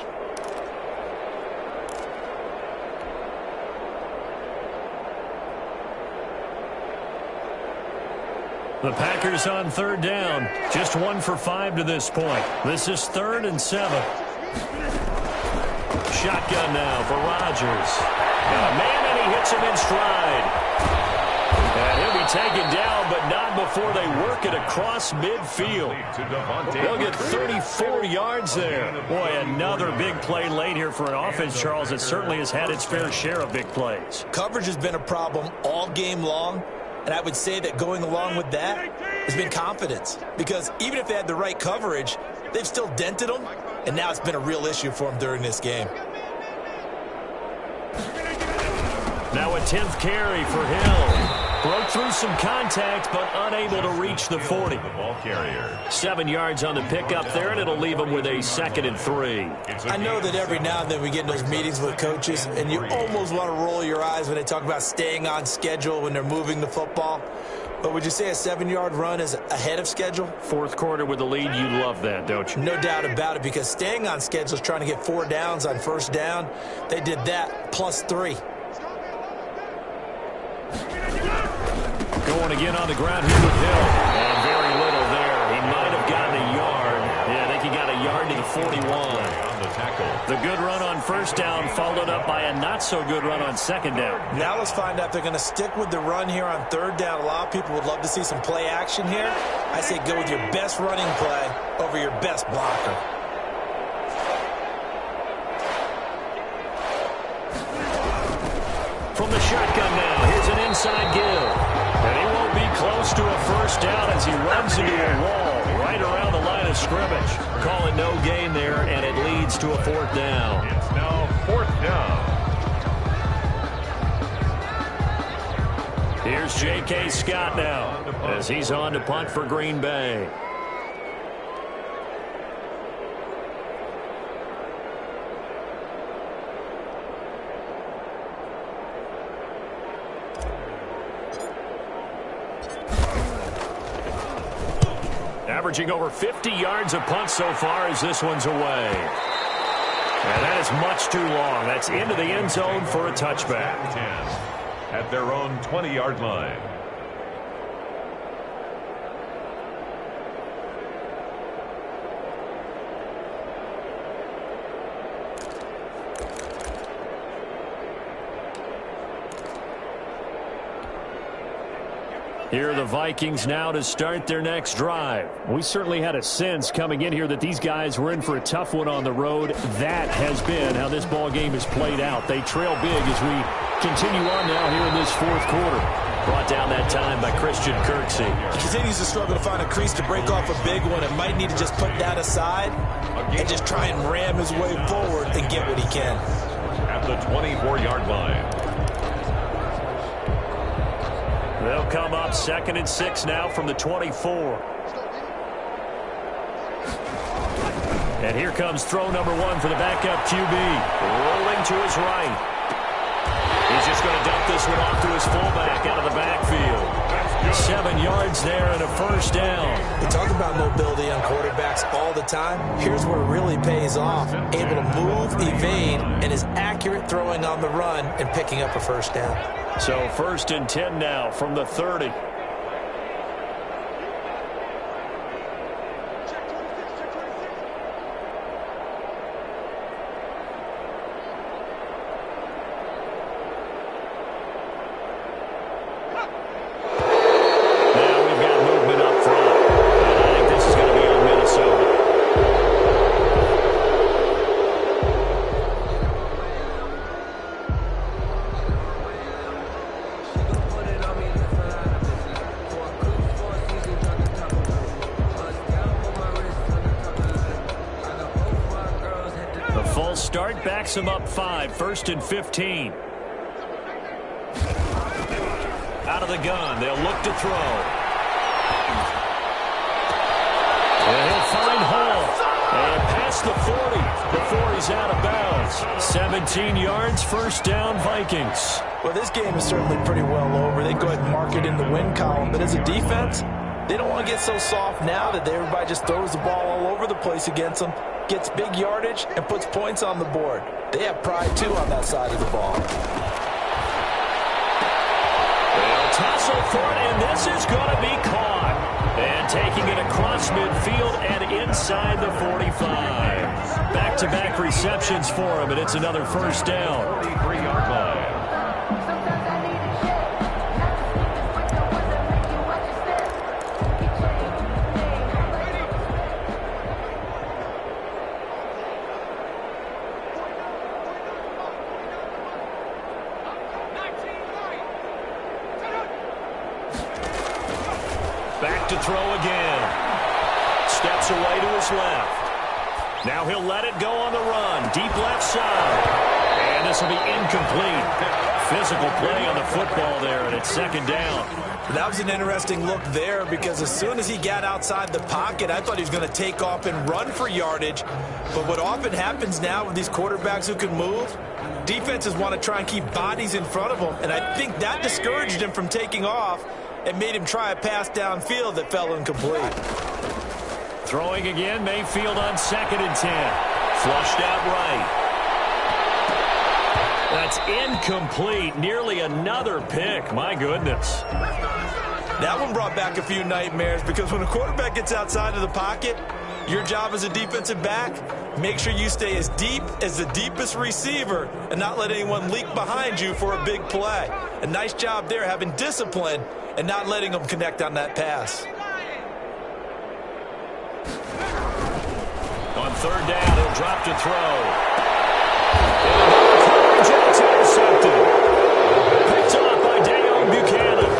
The Packers on 3rd down. Just 1 for 5 to this point. This is 3rd and 7. Shotgun now for Rodgers. Got a man, and he hits him in stride. And he'll be taken down, but not before they work it across midfield. They'll get 34 yards there. Boy, another big play late here for an offense, Charles, that certainly has had its fair share of big plays. Coverage has been a problem all game long. And I would say that going along with that, has been confidence. Because even if they had the right coverage, they've still dented them, and now it's been a real issue for them during this game. Now a 10th carry for Hill. Broke through some contact, but unable to reach the 40. The ball carrier. 7 yards on the pickup there, and it'll leave him with a 2nd and 3. I know that every now and then we get in those meetings with coaches, and you almost want to roll your eyes when they talk about staying on schedule when they're moving the football. But would you say a 7-yard run is ahead of schedule? Fourth quarter with the lead, you love that, don't you? No doubt about it, because staying on schedule is trying to get 4 downs on first down. They did that plus 3. Going again on the ground here with Hill. And very little there. He might have gotten a yard. Yeah, I think he got a yard to the 41. On the tackle. The good run on first down followed up by a not-so-good run on second down. Now let's find out if they're going to stick with the run here on third down. A lot of people would love to see some play action here. I say go with your best running play over your best blocker. From the shotgun now, here's an inside give. And he won't be close to a first down as he runs into a wall right around the line of scrimmage. Call it no gain there, and it leads to a 4th down. It's now 4th down. Here's J.K. Scott now as he's on to punt for Green Bay. Averaging over 50 yards a punt so far as this one's away. And that is much too long. That's into the end zone for a touchback. 10 at their own 20-yard line. Here are the Vikings now to start their next drive. We certainly had a sense coming in here that these guys were in for a tough one on the road. That has been how this ball game has played out. They trail big as we continue on now here in this fourth quarter. Brought down that time by Christian Kirksey. He continues to struggle to find a crease to break off a big one and might need to just put that aside and just try and ram his way forward and get what he can. At the 24-yard line. They'll come up 2nd and 6 now from the 24. And here comes throw number 1 for the backup QB. Rolling to his right. He's just going to dump this one off to his fullback out of the backfield. 7 yards there and a first down. We talk about mobility on quarterbacks all the time. Here's where it really pays off. Able to move, evade, and is accurate throwing on the run and picking up a first down. So 1st and 10 now from the 30. Start backs him up 5, 1st and 15. Out of the gun, they'll look to throw. And he'll find Hall. And past the 40 before he's out of bounds. 17 yards, first down, Vikings. Well, this game is certainly pretty well over. They go ahead and mark it in the win column. But as a defense, they don't want to get so soft now that everybody just throws the ball all over the place against them. Gets big yardage and puts points on the board. They have pride, too, on that side of the ball. They'll tussle for it, and this is going to be caught. And taking it across midfield and inside the 45. Back-to-back receptions for him, and it's another first down. 43-yard line. throw again. Steps away to his left. Now he'll let it go on the run. Deep left side. And this will be incomplete. Physical play on the football there, and it's second down. That was an interesting look there because as soon as he got outside the pocket, I thought he was going to take off and run for yardage. But what often happens now with these quarterbacks who can move, defenses want to try and keep bodies in front of them, and I think that discouraged him from taking off and made him try a pass downfield that fell incomplete. Throwing again, Mayfield on 2nd and 10. Flushed out right. That's incomplete. Nearly another pick. My goodness. That one brought back a few nightmares because when a quarterback gets outside of the pocket, your job as a defensive back, make sure you stay as deep as the deepest receiver and not let anyone leak behind you for a big play. A nice job there having discipline and not letting them connect on that pass. On 3rd down, he'll drop to throw. Intercepted. Picked off by Dayon Buchanan.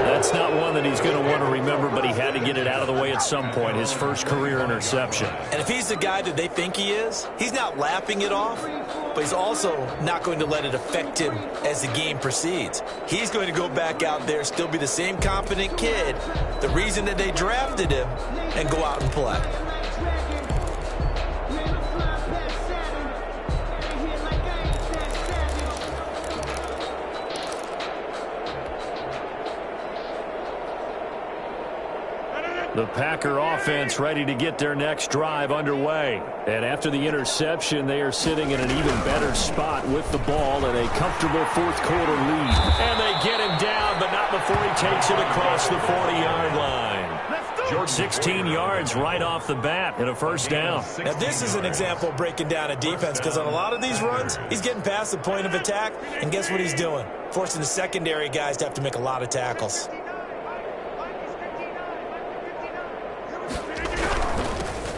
That's not one that he's going to want to remember, but he had to get it out of the way at some point. His first career interception. And if he's the guy that they think he is, he's not laughing it off, but he's also not going to let it affect him as the game proceeds. He's going to go back out there, still be the same confident kid, the reason that they drafted him, and go out and play. The Packer offense ready to get their next drive underway. And after the interception, they are sitting in an even better spot with the ball and a comfortable 4th quarter lead. And they get him down, but not before he takes it across the 40-yard line. 16 yards right off the bat and a first down. Now this is an example of breaking down a defense because on a lot of these runs, he's getting past the point of attack, and guess what he's doing? Forcing the secondary guys to have to make a lot of tackles.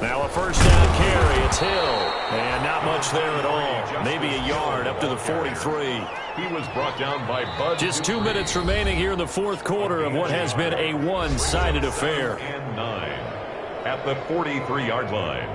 Now a first down carry. It's Hill. And not much there at all. Maybe a yard up to the 43. He was brought down by Bud. Just 2 minutes remaining here in the 4th quarter of what has been a one-sided affair. And 9 at the 43-yard line.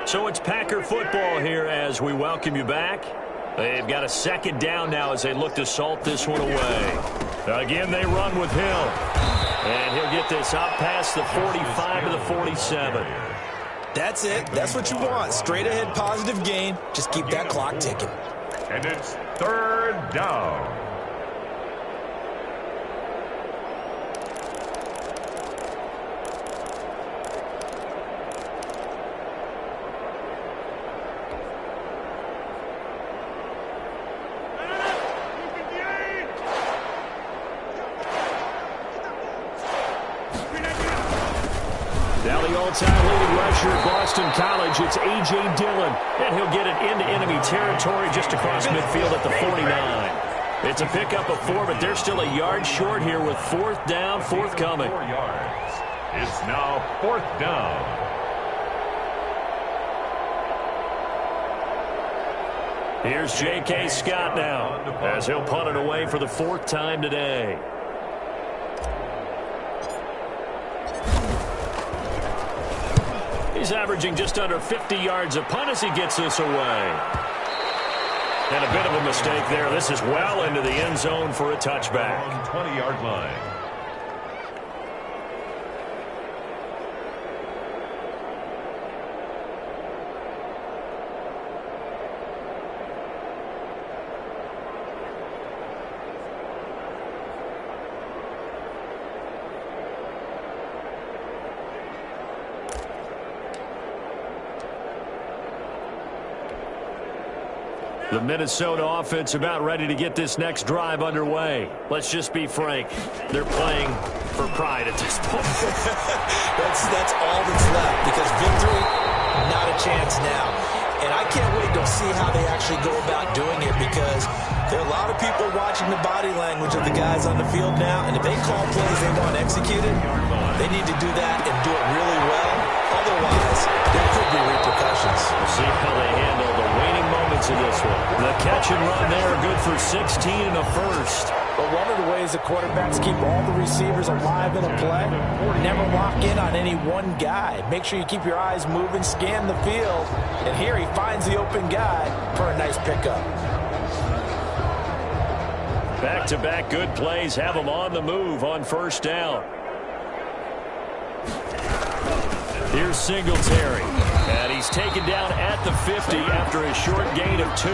So it's Packer football here as we welcome you back. They've got a 2nd down now as they look to salt this one away. Again, they run with Hill. And he'll get this out past the 45 to the 47. That's it. That's what you want. Straight ahead positive gain. Just keep that clock ticking. And it's 3rd down. All-time leading rusher at Boston College, it's A.J. Dillon. And he'll get it into enemy territory just across midfield at the 49. It's a pickup of 4, but they're still a yard short here with 4th down forthcoming. 4 yards. It's now 4th down. Here's J.K. Scott now as he'll punt it away for the 4th time today. He's averaging just under 50 yards a punt as he gets this away. And a bit of a mistake there. This is well into the end zone for a touchback. 20-yard line. The Minnesota offense about ready to get this next drive underway. Let's just be frank. They're playing for pride at this point. that's all that's left because victory, not a chance now. And I can't wait to see how they actually go about doing it, because there are a lot of people watching the body language of the guys on the field now, and if they call plays they want executed, they need to do that and do it really well. Otherwise, there could be repercussions. We'll see how they handle the waning moments in this one. The catch and run there, good for 16 and a first. But one of the ways the quarterbacks keep all the receivers alive in a play, never lock in on any one guy. Make sure you keep your eyes moving, scan the field, and here he finds the open guy for a nice pickup. Back-to-back good plays have him on the move on first down. Here's Singletary, and he's taken down at the 50 after a short gain of 2.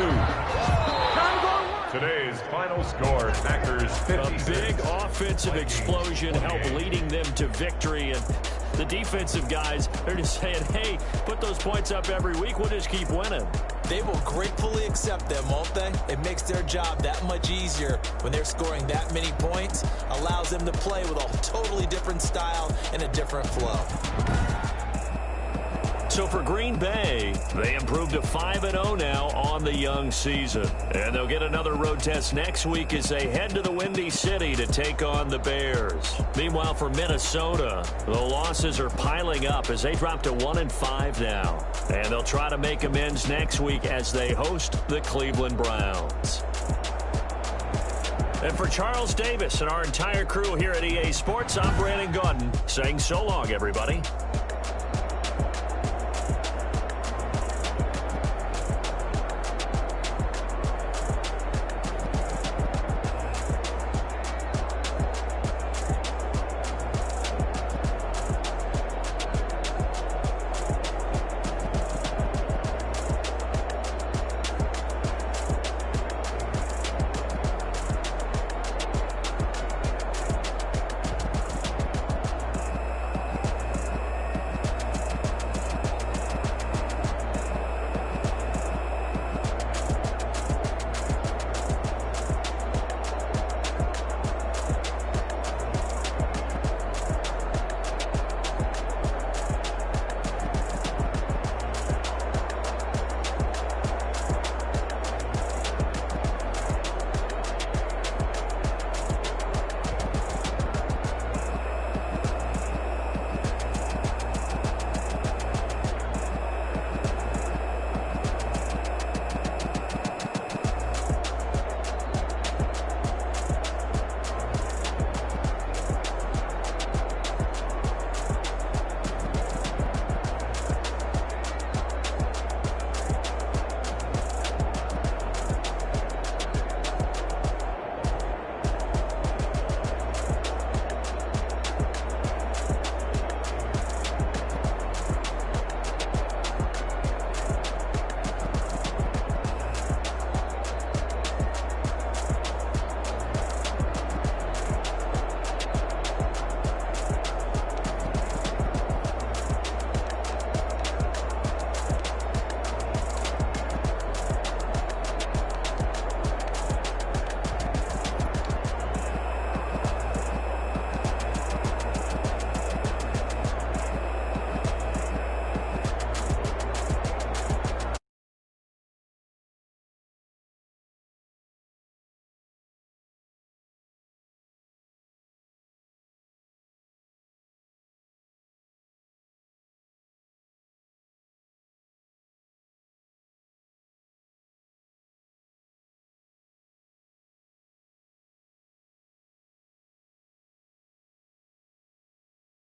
Today's final score, Packers 56. A big offensive explosion helped leading them to victory, and the defensive guys, they're just saying, hey, put those points up every week, we'll just keep winning. They will gratefully accept them, won't they? It makes their job that much easier when they're scoring that many points, allows them to play with a totally different style and a different flow. So for Green Bay, they improved to 5-0 now on the young season. And they'll get another road test next week as they head to the Windy City to take on the Bears. Meanwhile, for Minnesota, the losses are piling up as they drop to 1-5 now. And they'll try to make amends next week as they host the Cleveland Browns. And for Charles Davis and our entire crew here at EA Sports, I'm Brandon Gaudin saying so long, everybody.